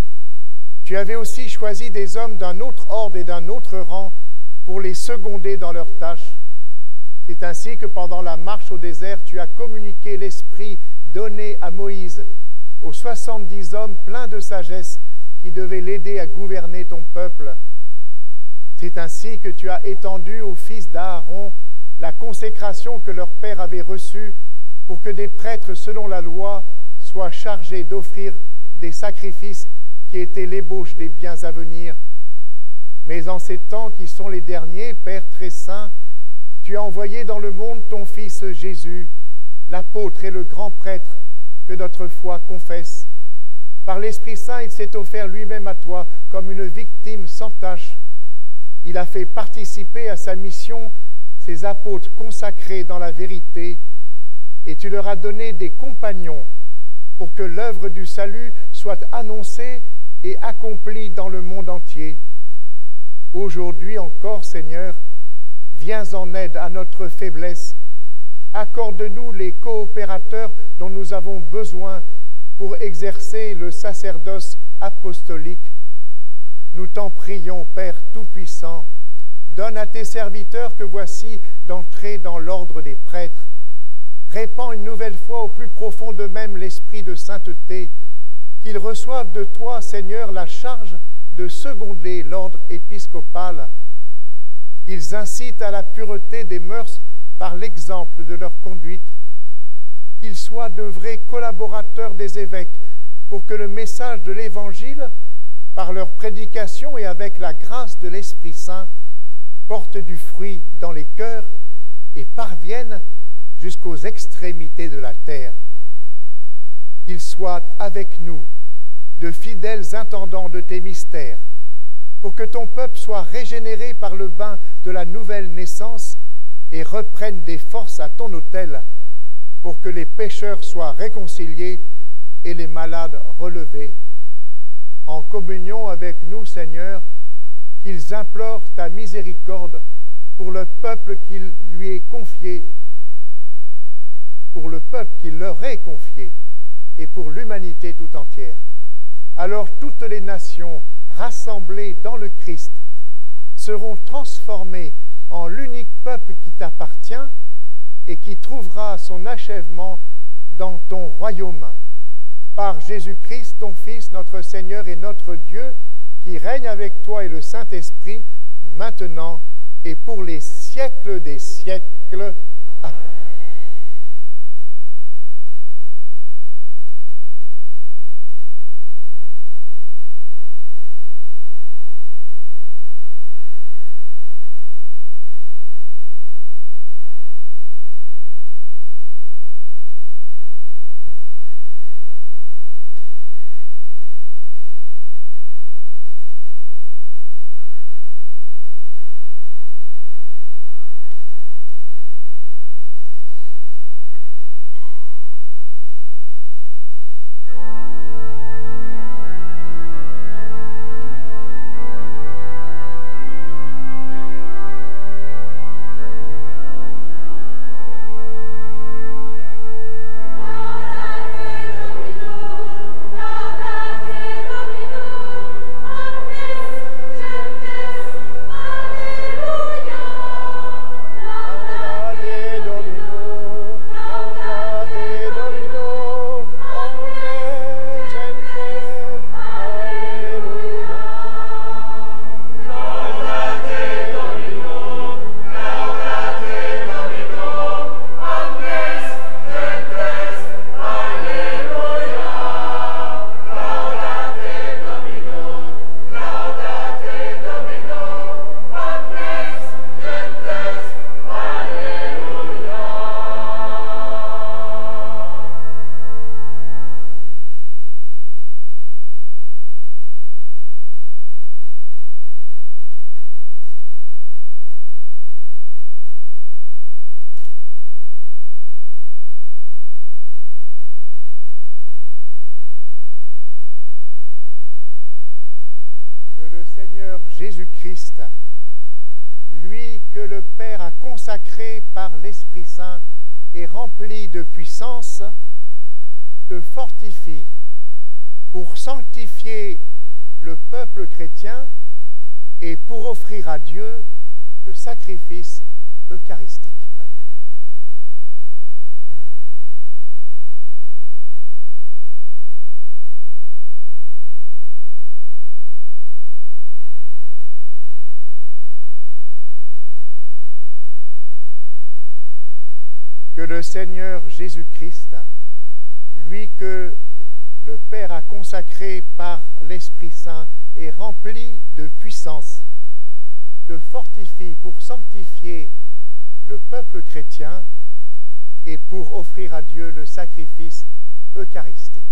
Tu avais aussi choisi des hommes d'un autre ordre et d'un autre rang pour les seconder dans leurs tâches. C'est ainsi que pendant la marche au désert, tu as communiqué l'esprit donné à Moïse aux 70 hommes pleins de sagesse qui devaient l'aider à gouverner ton peuple. C'est ainsi que tu as étendu aux fils d'Aaron la consécration que leur père avait reçue pour que des prêtres selon la loi soient chargés d'offrir des sacrifices qui étaient l'ébauche des biens à venir. Mais en ces temps qui sont les derniers, Père très saint, tu as envoyé dans le monde ton Fils Jésus, l'apôtre et le grand prêtre que notre foi confesse. Par l'Esprit Saint, il s'est offert lui-même à toi comme une victime sans tache. Il a fait participer à sa mission ses apôtres consacrés dans la vérité, et tu leur as donné des compagnons pour que l'œuvre du salut soit annoncée et accomplie dans le monde entier. Aujourd'hui encore, Seigneur, viens en aide à notre faiblesse. Accorde-nous les coopérateurs dont nous avons besoin pour exercer le sacerdoce apostolique. Nous t'en prions, Père Tout-Puissant, donne à tes serviteurs que voici d'entrer dans l'ordre des prêtres. Répands une nouvelle fois au plus profond d'eux-mêmes l'esprit de sainteté, qu'ils reçoivent de toi, Seigneur, la charge de seconder l'ordre épiscopal. Ils incitent à la pureté des mœurs par l'exemple de leur conduite. Qu'ils soient de vrais collaborateurs des évêques pour que le message de l'Évangile, par leur prédication et avec la grâce de l'Esprit Saint, porte du fruit dans les cœurs et parvienne jusqu'aux extrémités de la terre. Qu'ils soient avec nous de fidèles intendants de tes mystères, pour que ton peuple soit régénéré par le bain de la nouvelle naissance et reprenne des forces à ton autel, pour que les pécheurs soient réconciliés et les malades relevés. En communion avec nous, Seigneur, qu'ils implorent ta miséricorde pour le peuple qu'il lui est confié, pour le peuple qu'il leur est confié, et pour l'humanité tout entière. Alors toutes les nations rassemblées dans le Christ seront transformées en l'unique peuple qui t'appartient et qui trouvera son achèvement dans ton royaume. Par Jésus-Christ, ton Fils, notre Seigneur et notre Dieu, qui règne avec toi et le Saint-Esprit, maintenant et pour les siècles des siècles. Amen. Seigneur Jésus-Christ, lui que le Père a consacré par l'Esprit Saint et rempli de puissance, te fortifie pour sanctifier le peuple chrétien et pour offrir à Dieu le sacrifice eucharistique. Que le Seigneur Jésus-Christ, lui que le Père a consacré par l'Esprit Saint et rempli de puissance, te fortifie pour sanctifier le peuple chrétien et pour offrir à Dieu le sacrifice eucharistique.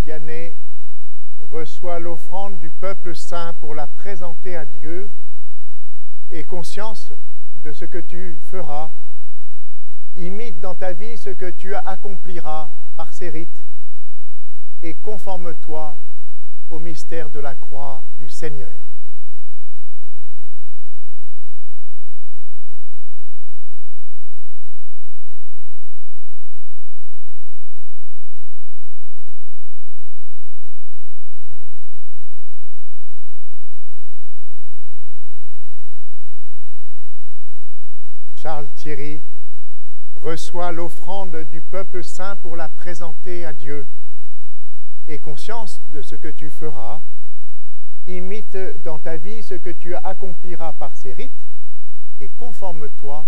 Vianney reçoit l'offrande du peuple saint pour la présenter à Dieu et conscience de ce que tu feras, imite dans ta vie ce que tu accompliras par ces rites et conforme-toi au mystère de la croix du Seigneur. Charles Thierry reçoit l'offrande du peuple saint pour la présenter à Dieu. Et conscience de ce que tu feras, imite dans ta vie ce que tu accompliras par ces rites et conforme-toi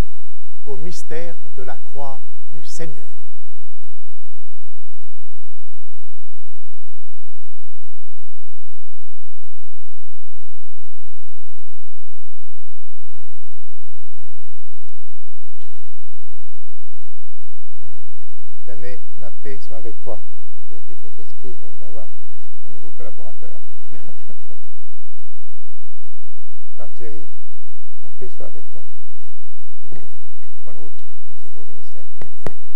au mystère de la croix du Seigneur. Vianney, la paix soit avec toi. Et avec votre esprit. Heureux d'avoir un nouveau collaborateur. Charles Thierry, la paix soit avec toi. Bonne route dans ce beau ministère. Amour.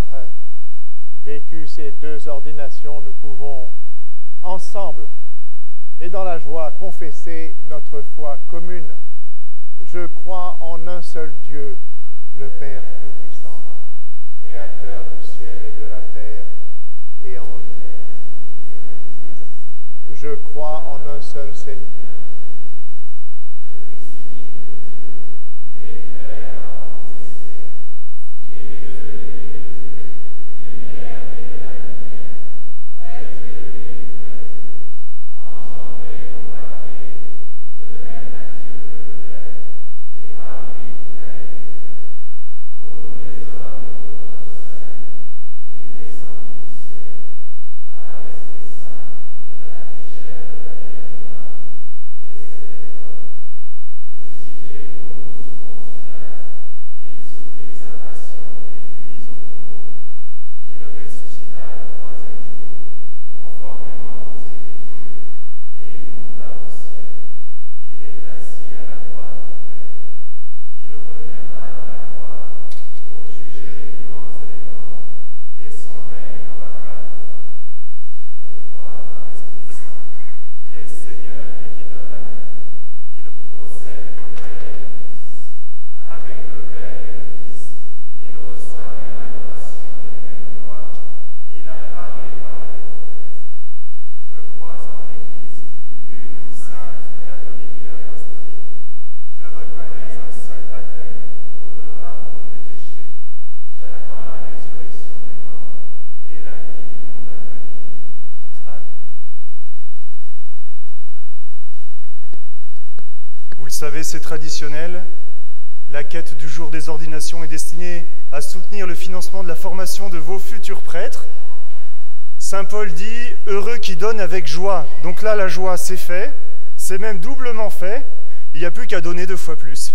avoir vécu ces 2 ordinations, nous pouvons ensemble et dans la joie confesser notre foi commune. Je crois en un seul Dieu, le Père Tout-Puissant, Créateur du ciel et de la terre, et en invisible. Je crois en un seul Seigneur. Vous savez, c'est traditionnel. La quête du jour des ordinations est destinée à soutenir le financement de la formation de vos futurs prêtres. Saint Paul dit « Heureux qui donne avec joie ». Donc là, la joie, c'est fait. C'est même doublement fait. Il n'y a plus qu'à donner 2 fois plus.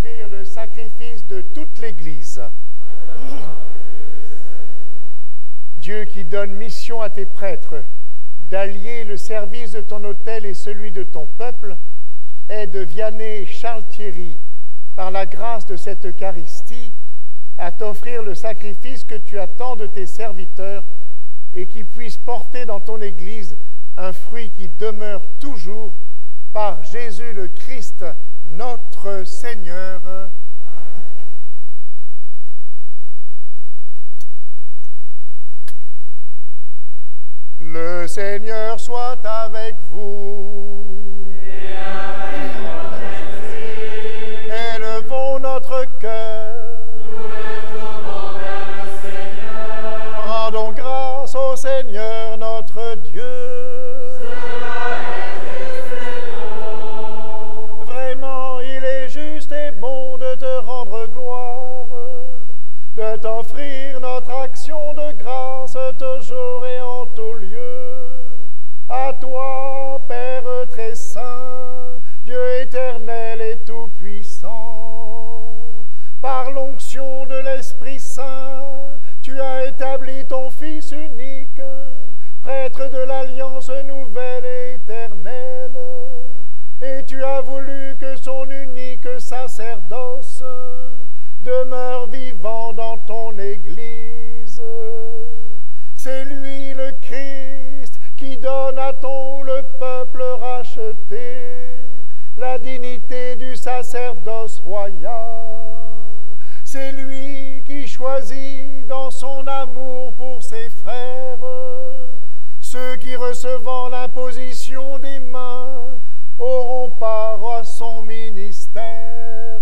t'offrir le sacrifice de toute l'Église. Dieu qui donne mission à tes prêtres d'allier le service de ton autel et celui de ton peuple, aide Vianney et Charles Thierry, par la grâce de cette Eucharistie, à t'offrir le sacrifice que tu attends de tes serviteurs et qui puisse porter dans ton Église un fruit qui demeure toujours par Jésus le Christ, notre Seigneur. Le Seigneur soit avec vous. Et avec votre esprit. Élevons notre cœur. Nous le tournons vers le Seigneur. Rendons grâce au Seigneur notre Dieu. Cela est juste et bon. Vraiment, il est juste et bon de te rendre gloire, de t'offrir notre action de grâce toujours et en tout lieu. À toi, Père très saint, Dieu éternel et tout-puissant, par l'onction de l'Esprit Saint, tu as établi ton Fils unique, prêtre de l'alliance nouvelle et éternelle, et tu as voulu que son unique sacerdoce demeure vivant dans ton Église. C'est lui le Christ qui donne à ton le peuple racheté la dignité du sacerdoce royal. C'est lui qui choisit dans son amour pour ses frères ceux qui, recevant l'imposition des mains, auront part à son ministère.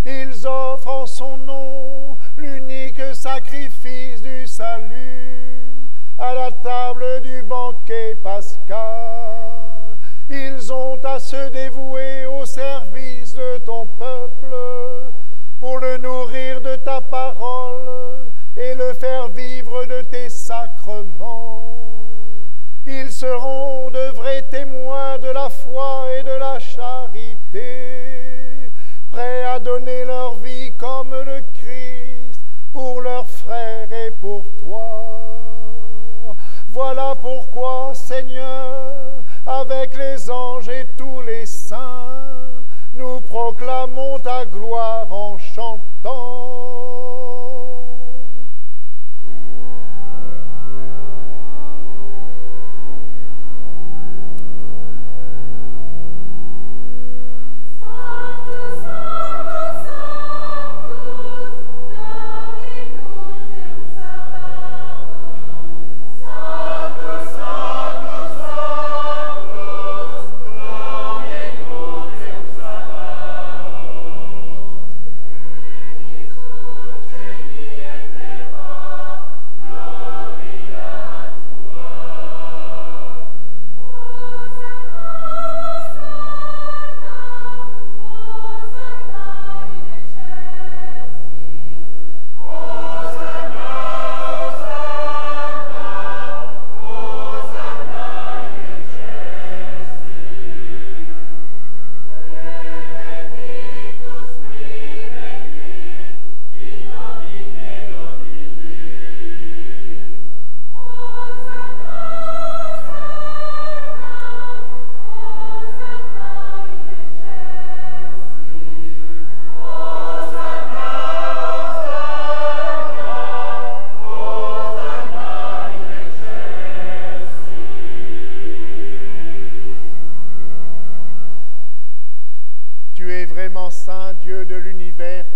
Ils offrent en son nom l'unique sacrifice du salut à la table du banquet pascal. Ils ont à se dévouer au service de ton peuple pour le nourrir de ta parole et le faire vivre de tes sacrements. Ils seront de vrais témoins de la foi et de la charité, prêts à donner leur vie comme le Christ pour leurs frères et pour toi. Voilà pourquoi, Seigneur, avec les anges et tous les saints, nous proclamons ta gloire en chantant. Saint Dieu de l'univers,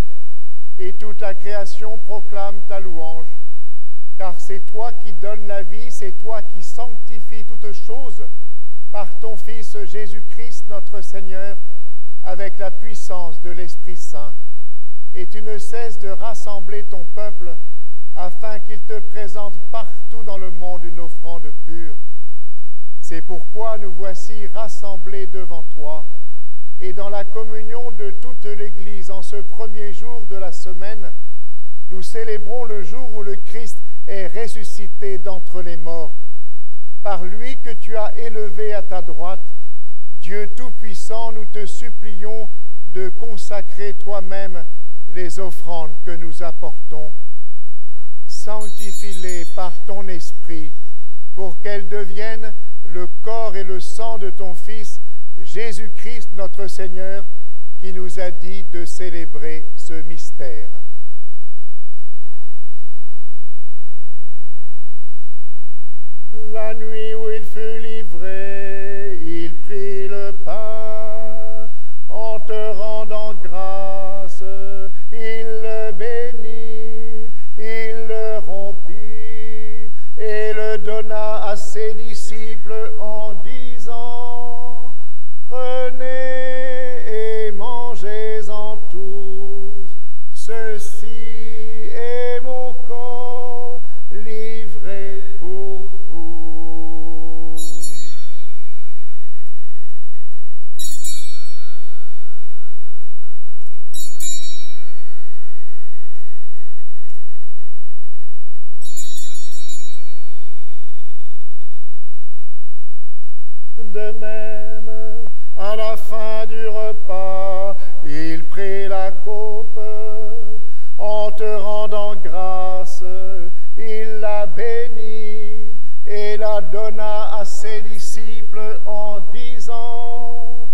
et toute la création proclame ta louange, car c'est toi qui donnes la vie, c'est toi qui sanctifies toutes choses par ton Fils Jésus-Christ notre Seigneur, avec la puissance de l'Esprit Saint. Et tu ne cesses de rassembler ton peuple afin qu'il te présente partout dans le monde une offrande pure. C'est pourquoi nous voici rassemblés devant toi, et dans la communion de toute l'Église, en ce premier jour de la semaine, nous célébrons le jour où le Christ est ressuscité d'entre les morts. Par lui que tu as élevé à ta droite, Dieu Tout-Puissant, nous te supplions de consacrer toi-même les offrandes que nous apportons. Sanctifie-les par ton esprit pour qu'elles deviennent le corps et le sang de ton Fils, Jésus-Christ notre Seigneur, qui nous a dit de célébrer ce mystère. La nuit où il fut livré, il prit le pain, en te rendant grâce, il le bénit, il le rompit et le donna à ses disciples en disant: prenez et mangez-en tous, ceci est mon corps livré pour vous. De même, à la fin du repas, il prit la coupe, en te rendant grâce, il la bénit et la donna à ses disciples en disant: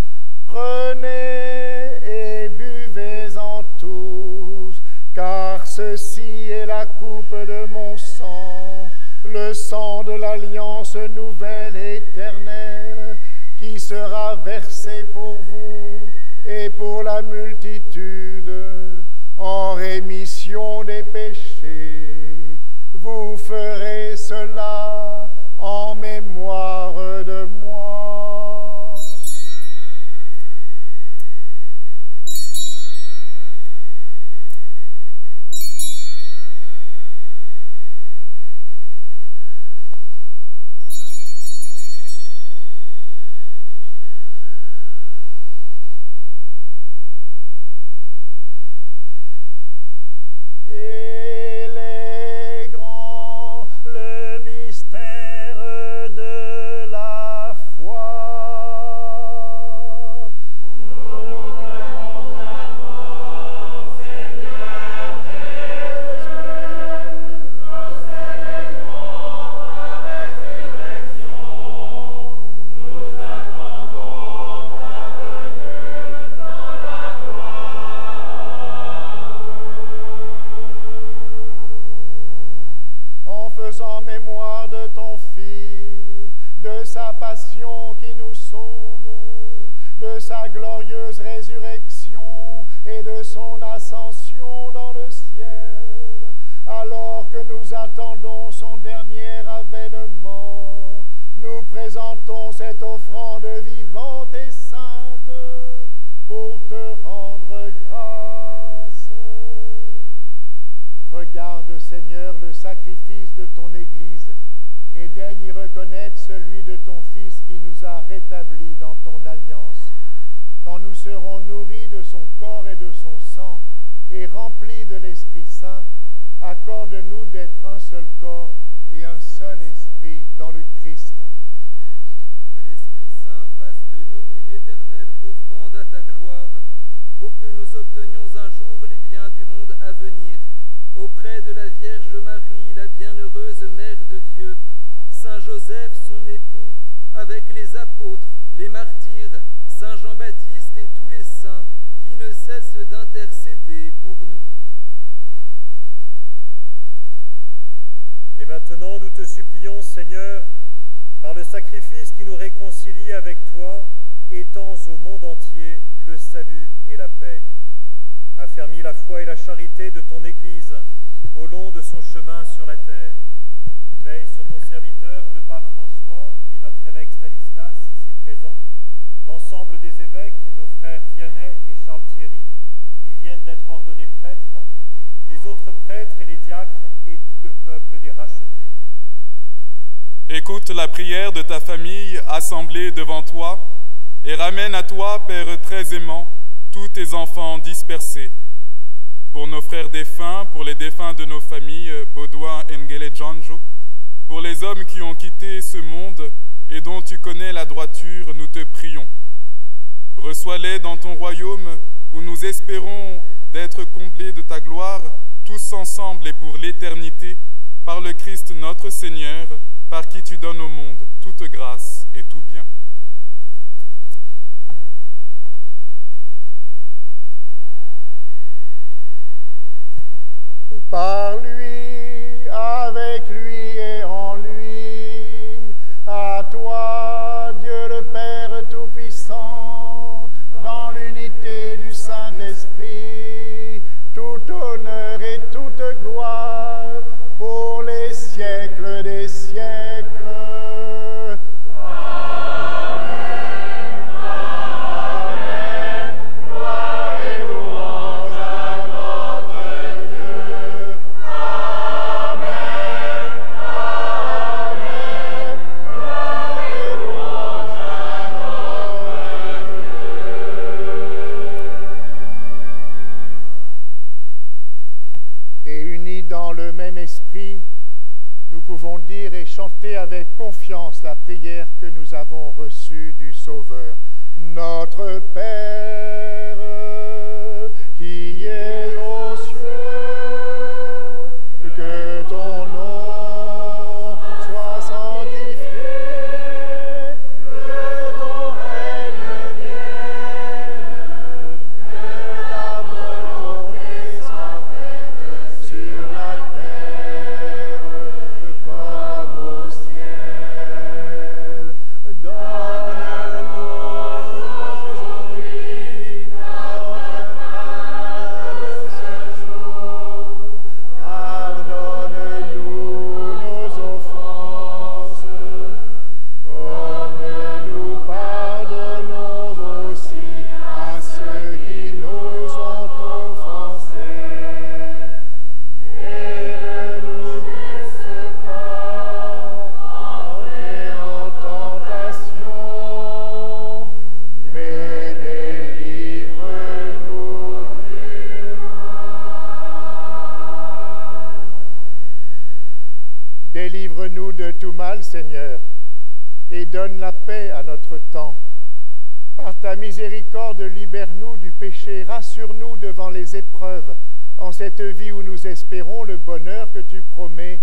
prenez et buvez-en tous, car ceci est la coupe de mon sang, le sang de l'alliance nouvelle et éternelle, qui sera versé pour vous et pour la multitude en rémission des péchés. Vous ferez cela en mémoire de moi. Il est grand le mystère de la foi. Nous clamons ta mort, Seigneur Jésus, nous célébrons ta résurrection, nous attendons ta venue dans la gloire. En faisant mémoire de ton Fils, de sa passion qui nous sauve, de sa glorieuse résurrection et de son ascension dans le ciel, alors que nous attendons son dernier avènement, nous présentons cette offrande vivante et sainte pour te rendre grâce. Regarde, Seigneur, le sacrifice de ton Église et daigne y reconnaître celui de ton Fils qui nous a rétablis dans ton alliance. Quand nous serons nourris de son corps et de son sang et remplis de l'Esprit Saint, accorde-nous d'être un seul corps et un seul esprit dans le Christ. Que l'Esprit Saint fasse de nous une éternelle offrande à ta gloire, pour que nous obtenions un jour les biens du monde à venir, auprès de la Vierge Marie, la bienheureuse Mère de Dieu, Saint Joseph, son époux, avec les apôtres, les martyrs, Saint Jean-Baptiste et tous les saints qui ne cessent d'intercéder pour nous. Et maintenant, nous te supplions, Seigneur, par le sacrifice qui nous réconcilie avec toi, étends au monde entier le salut et la paix. Affermis la foi et la charité de ton Église au long de son chemin sur la terre. Veille sur ton serviteur, le pape François, et notre évêque Stanislas, ici présent, l'ensemble des évêques, nos frères Vianney et Charles Thierry, qui viennent d'être ordonnés prêtres, les autres prêtres et les diacres, et tout le peuple des rachetés. Écoute la prière de ta famille assemblée devant toi, et ramène à toi, Père très aimant, tous tes enfants dispersés. Pour nos frères défunts, pour les défunts de nos familles, Baudouin, Ngele, Janjo, pour les hommes qui ont quitté ce monde et dont tu connais la droiture, nous te prions. Reçois-les dans ton royaume où nous espérons d'être comblés de ta gloire, tous ensemble et pour l'éternité, par le Christ notre Seigneur, par qui tu donnes au monde toute grâce et tout bien. Par lui, avec lui et en lui, à toi, Dieu le Père Tout-Puissant, dans l'unité du Saint-Esprit, tout honneur et toute gloire pour les siècles des siècles. Dans le même esprit, nous pouvons dire et chanter avec confiance la prière que nous avons reçue du Sauveur. Notre Père, qui es aux cieux, que ton nom soit sanctifié, que ton règne vienne, que ta volonté soit faite sur la terre comme au ciel. Donne-nous aujourd'hui notre pain de ce jour. Pardonne-nous nos offenses, comme nous pardonnons aussi à ceux qui nous ont offensés. Et ne nous laisse pas entrer en tentation, mais délivre-nous du mal. Délivre-nous de tout mal, Seigneur, et donne la paix à notre temps. Par ta miséricorde, libère-nous du péché, rassure-nous devant les épreuves, en cette vie où nous espérons le bonheur que tu promets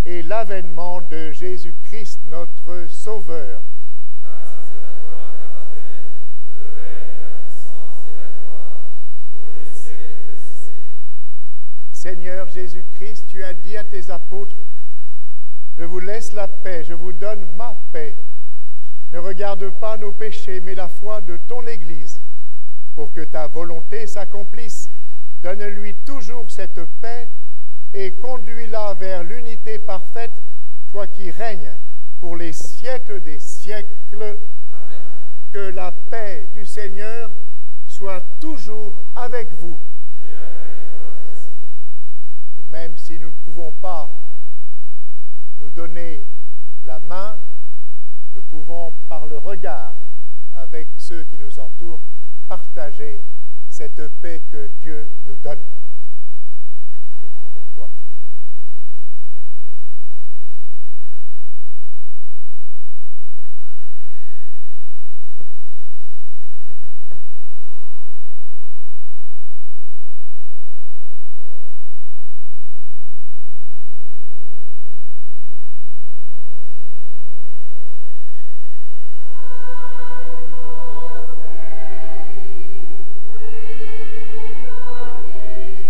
et l'avènement de Jésus-Christ, notre Sauveur. Seigneur Jésus-Christ, tu as dit à tes apôtres, je vous laisse la paix, je vous donne ma paix. Ne regarde pas nos péchés, mais la foi de ton Église, pour que ta volonté s'accomplisse. Donne-lui toujours cette paix et conduis-la vers l'unité parfaite, toi qui règnes pour les siècles des siècles. Amen. Que la paix du Seigneur soit toujours avec vous. Et même si nous ne pouvons pas nous donner la main, nous pouvons par le regard avec ceux qui nous entourent partager cette paix que Dieu nous donne. Et avec toi. We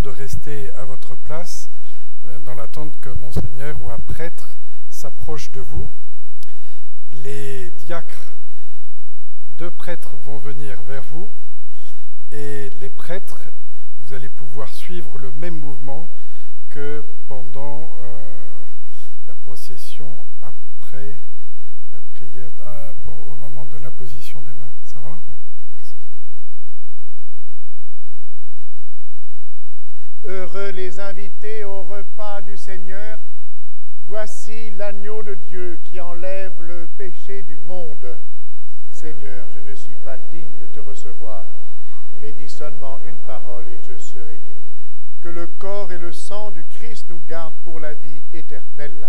de rester à votre place dans l'attente que Monseigneur ou un prêtre s'approche de vous. Les diacres, 2 prêtres vont venir vers vous et les prêtres, vous allez pouvoir suivre le même mouvement que pendant la procession après la prière au moment de l'imposition des mains. Ça va? Merci. Heureux les invités au repas du Seigneur. Voici l'agneau de Dieu qui enlève le péché du monde. Seigneur, je ne suis pas digne de te recevoir, mais dis seulement une parole et je serai guéri. Que le corps et le sang du Christ nous gardent pour la vie éternelle.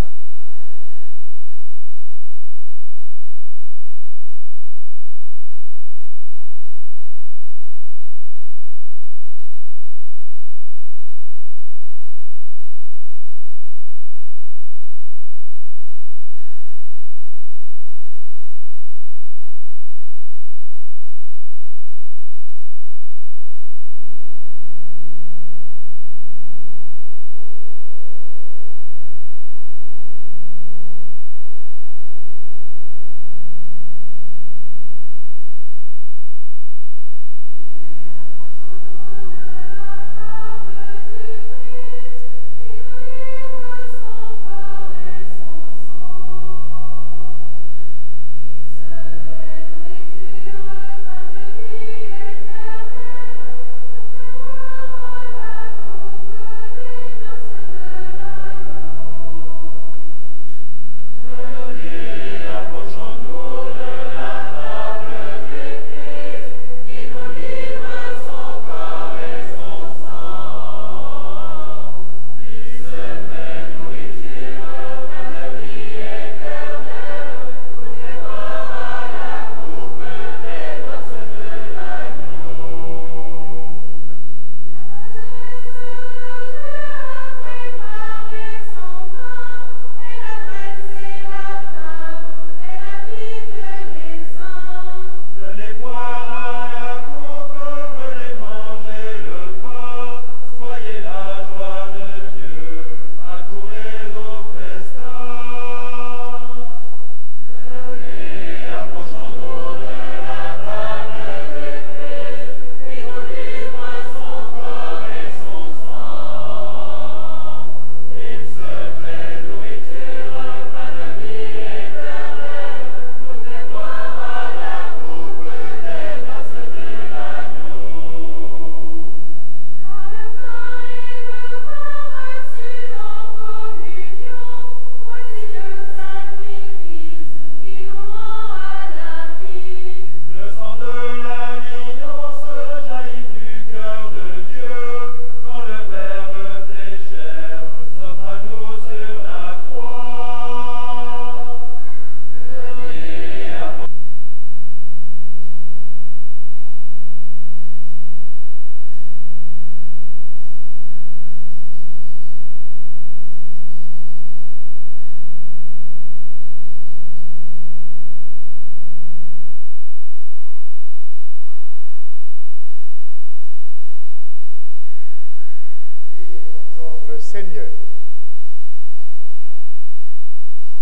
Seigneur.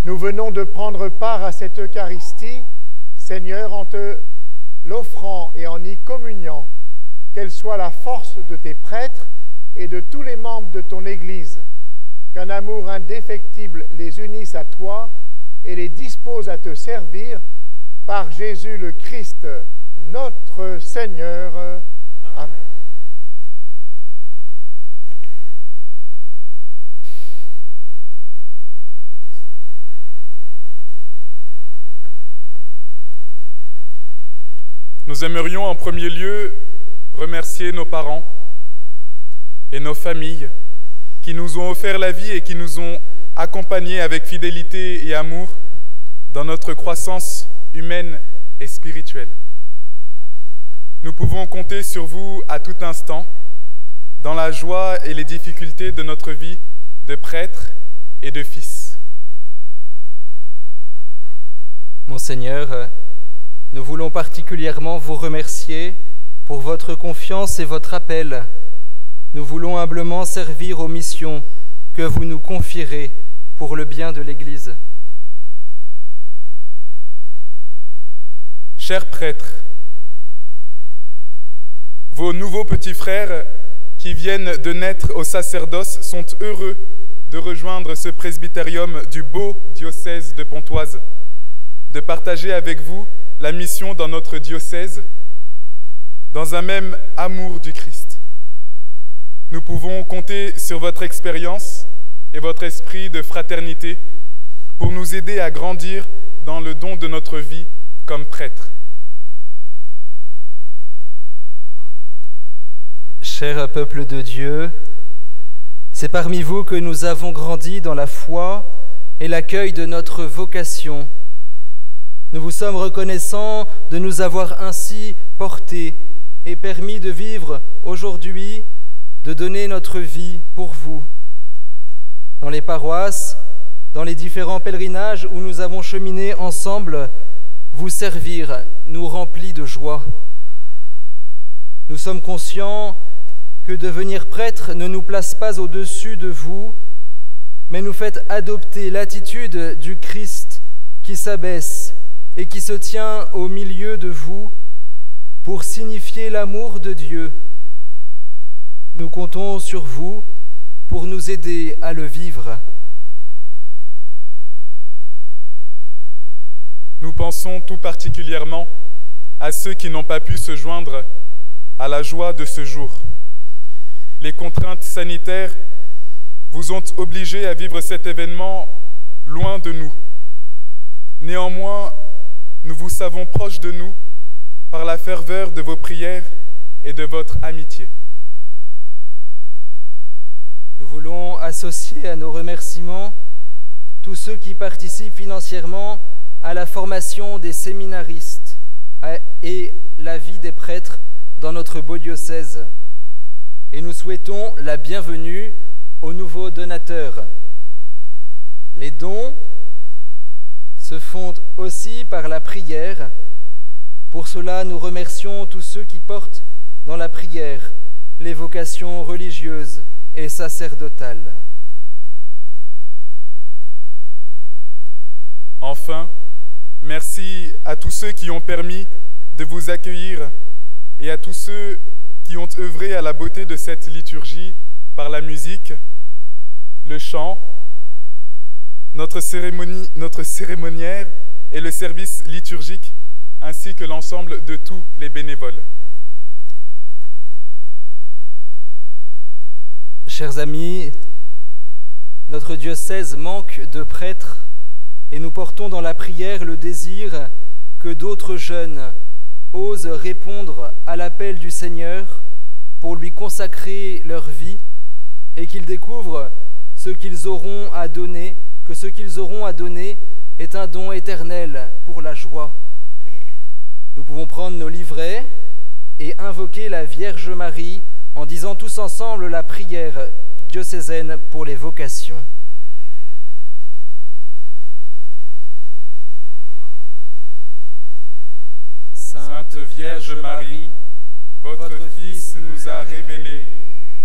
Nous venons de prendre part à cette Eucharistie, Seigneur, en te l'offrant et en y communiant, qu'elle soit la force de tes prêtres et de tous les membres de ton Église, qu'un amour indéfectible les unisse à toi et les dispose à te servir par Jésus le Christ, notre Seigneur. Amen. Nous aimerions en premier lieu remercier nos parents et nos familles qui nous ont offert la vie et qui nous ont accompagnés avec fidélité et amour dans notre croissance humaine et spirituelle. Nous pouvons compter sur vous à tout instant, dans la joie et les difficultés de notre vie de prêtre et de fils. Monseigneur, nous voulons particulièrement vous remercier pour votre confiance et votre appel. nous voulons humblement servir aux missions que vous nous confierez pour le bien de l'Église. Chers prêtres, vos nouveaux petits frères qui viennent de naître au sacerdoce sont heureux de rejoindre ce presbytérium du beau diocèse de Pontoise, de partager avec vous la mission dans notre diocèse, dans un même amour du Christ. Nous pouvons compter sur votre expérience et votre esprit de fraternité pour nous aider à grandir dans le don de notre vie comme prêtres. Cher peuple de Dieu, c'est parmi vous que nous avons grandi dans la foi et l'accueil de notre vocation. Nous vous sommes reconnaissants de nous avoir ainsi portés et permis de vivre aujourd'hui, de donner notre vie pour vous. Dans les paroisses, dans les différents pèlerinages où nous avons cheminé ensemble, vous servir nous remplit de joie. Nous sommes conscients que devenir prêtre ne nous place pas au-dessus de vous, mais nous fait adopter l'attitude du Christ qui s'abaisse et qui se tient au milieu de vous pour signifier l'amour de Dieu. Nous comptons sur vous pour nous aider à le vivre. Nous pensons tout particulièrement à ceux qui n'ont pas pu se joindre à la joie de ce jour. Les contraintes sanitaires vous ont obligés à vivre cet événement loin de nous. Néanmoins, nous vous savons proches de nous par la ferveur de vos prières et de votre amitié. Nous voulons associer à nos remerciements tous ceux qui participent financièrement à la formation des séminaristes et la vie des prêtres dans notre beau diocèse. Et nous souhaitons la bienvenue aux nouveaux donateurs. Les dons se font aussi par la prière. Pour cela, nous remercions tous ceux qui portent dans la prière les vocations religieuses et sacerdotales. Enfin, merci à tous ceux qui ont permis de vous accueillir et à tous ceux qui ont œuvré à la beauté de cette liturgie par la musique, le chant, notre cérémoniaire et le service liturgique, ainsi que l'ensemble de tous les bénévoles. Chers amis, notre diocèse manque de prêtres et nous portons dans la prière le désir que d'autres jeunes osent répondre à l'appel du Seigneur pour lui consacrer leur vie et qu'ils découvrent ce qu'ils auront à donner, que ce qu'ils auront à donner est un don éternel pour la joie. Nous pouvons prendre nos livrets et invoquer la Vierge Marie en disant tous ensemble la prière diocésaine pour les vocations. Sainte Vierge Marie, votre Fils nous a révélé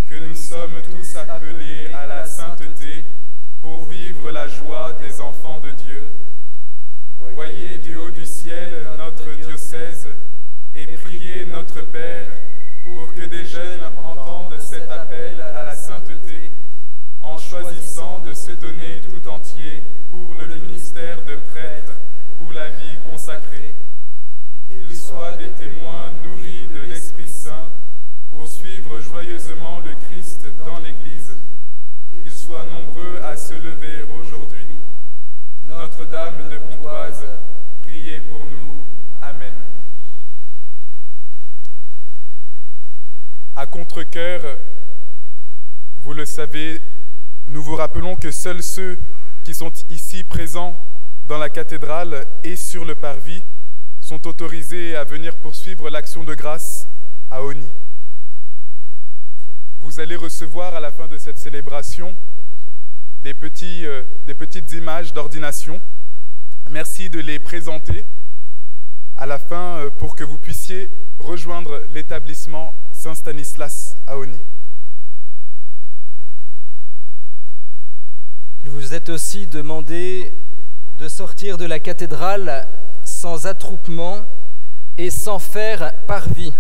que nous sommes tous appelés à la sainteté pour vivre la joie des enfants de Dieu. Voyez du haut du ciel notre diocèse et priez notre Père pour que des jeunes entendent cet appel à la sainteté en choisissant de se donner tout entier pour le ministère de prêtre ou la vie consacrée. Qu'ils soient des témoins nourris de l'Esprit Saint pour suivre joyeusement le Christ dans l'Église. Qu'ils soient nombreux à se lever aujourd'hui. Notre-Dame de Pontoise, priez pour nous. Amen. À contre-cœur, vous le savez, nous vous rappelons que seuls ceux qui sont ici présents dans la cathédrale et sur le parvis sont autorisés à venir poursuivre l'action de grâce à Oni. Vous allez recevoir à la fin de cette célébration des petites images d'ordination. Merci de les présenter à la fin pour que vous puissiez rejoindre l'établissement Saint-Stanislas à Oni. Il vous est aussi demandé de sortir de la cathédrale sans attroupement et sans faire parvis.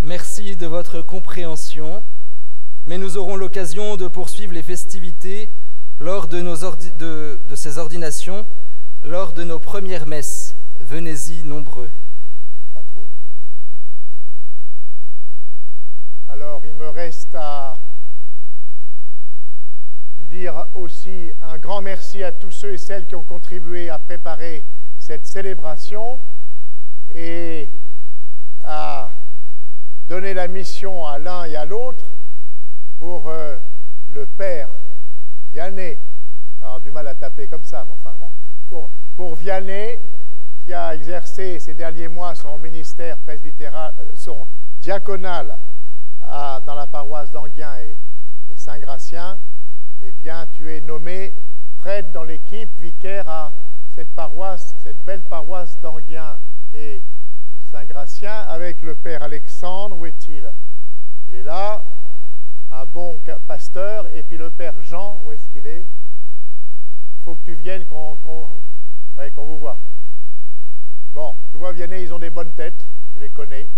Merci de votre compréhension, mais nous aurons l'occasion de poursuivre les festivités lors de ces ordinations, lors de nos premières messes. Venez-y nombreux. Pas trop. Alors, il me reste à dire aussi un grand merci à tous ceux et celles qui ont contribué à préparer cette célébration et à donner la mission à l'un et à l'autre pour le père Vianney. Alors, du mal à t'appeler comme ça, mais enfin bon. Pour Vianney, qui a exercé ces derniers mois son ministère presbytéral, son diaconal dans la paroisse d'Anguien et Saint-Gratien, eh bien, tu es nommé prêtre dans l'équipe vicaire à cette paroisse, cette belle paroisse d'Anguien et Saint-Gratien, avec le père Alexandre. Où est-il? Il est là, un bon pasteur. Et puis le père Jean, où est-ce qu'il est? Il faut que tu viennes qu'on vous voit. Bon, tu vois, Vianney, ils ont des bonnes têtes, tu les connais,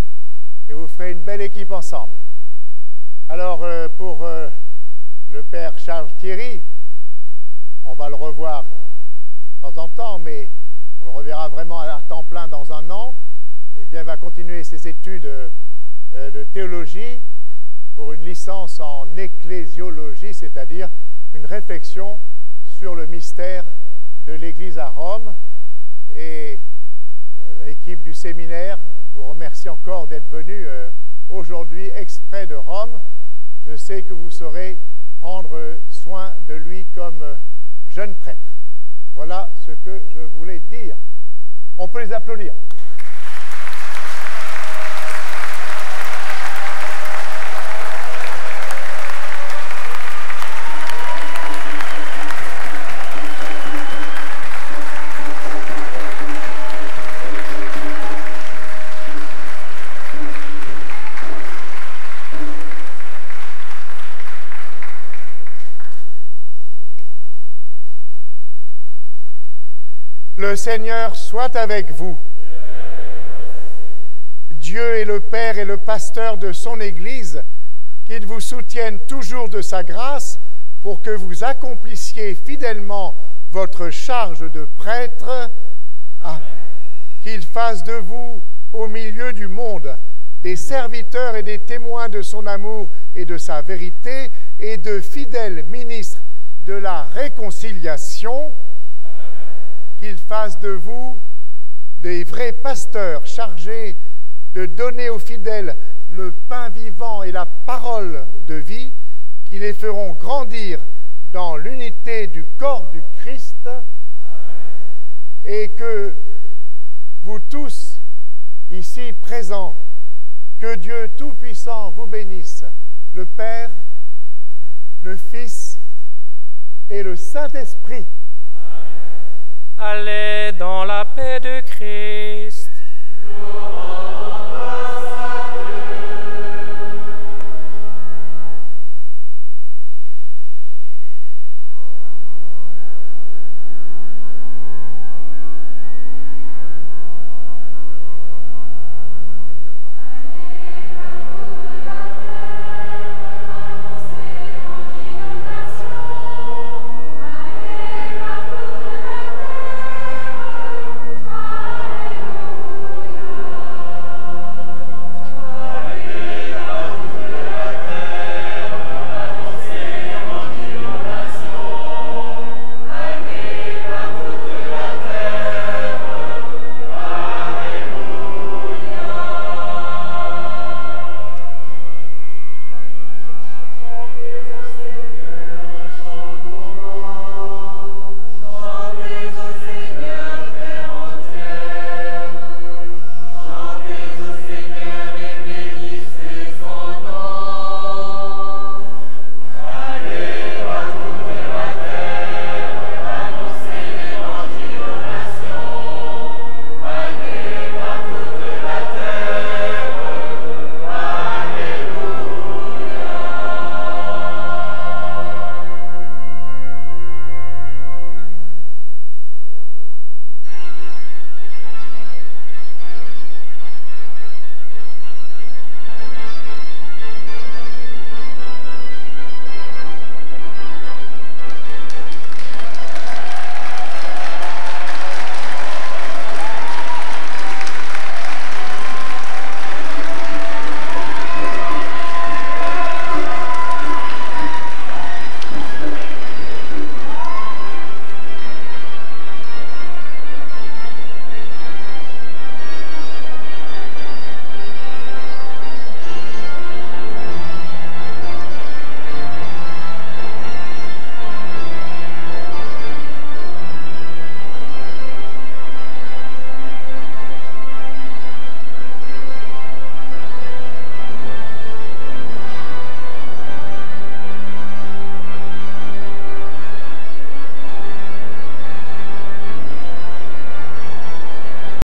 et vous ferez une belle équipe ensemble. Alors, pour le père Charles Thierry, on va le revoir de temps en temps, mais on le reverra vraiment à temps plein dans un an. Eh bien, il va continuer ses études de théologie pour une licence en ecclésiologie, c'est-à-dire une réflexion sur le mystère de l'Église à Rome. Et l'équipe du séminaire vous remercie encore d'être venu aujourd'hui exprès de Rome. Je sais que vous saurez prendre soin de lui comme jeune prêtre. Voilà ce que je voulais dire. On peut les applaudir. Le Seigneur soit avec vous. Dieu est le Père et le pasteur de son Église, qu'il vous soutienne toujours de sa grâce pour que vous accomplissiez fidèlement votre charge de prêtre. Amen. Qu'il fasse de vous, au milieu du monde, des serviteurs et des témoins de son amour et de sa vérité, et de fidèles ministres de la réconciliation. Qu'il fasse de vous des vrais pasteurs chargés de donner aux fidèles le pain vivant et la parole de vie, qui les feront grandir dans l'unité du corps du Christ, et que vous tous, ici présents, que Dieu Tout-Puissant vous bénisse, le Père, le Fils et le Saint-Esprit.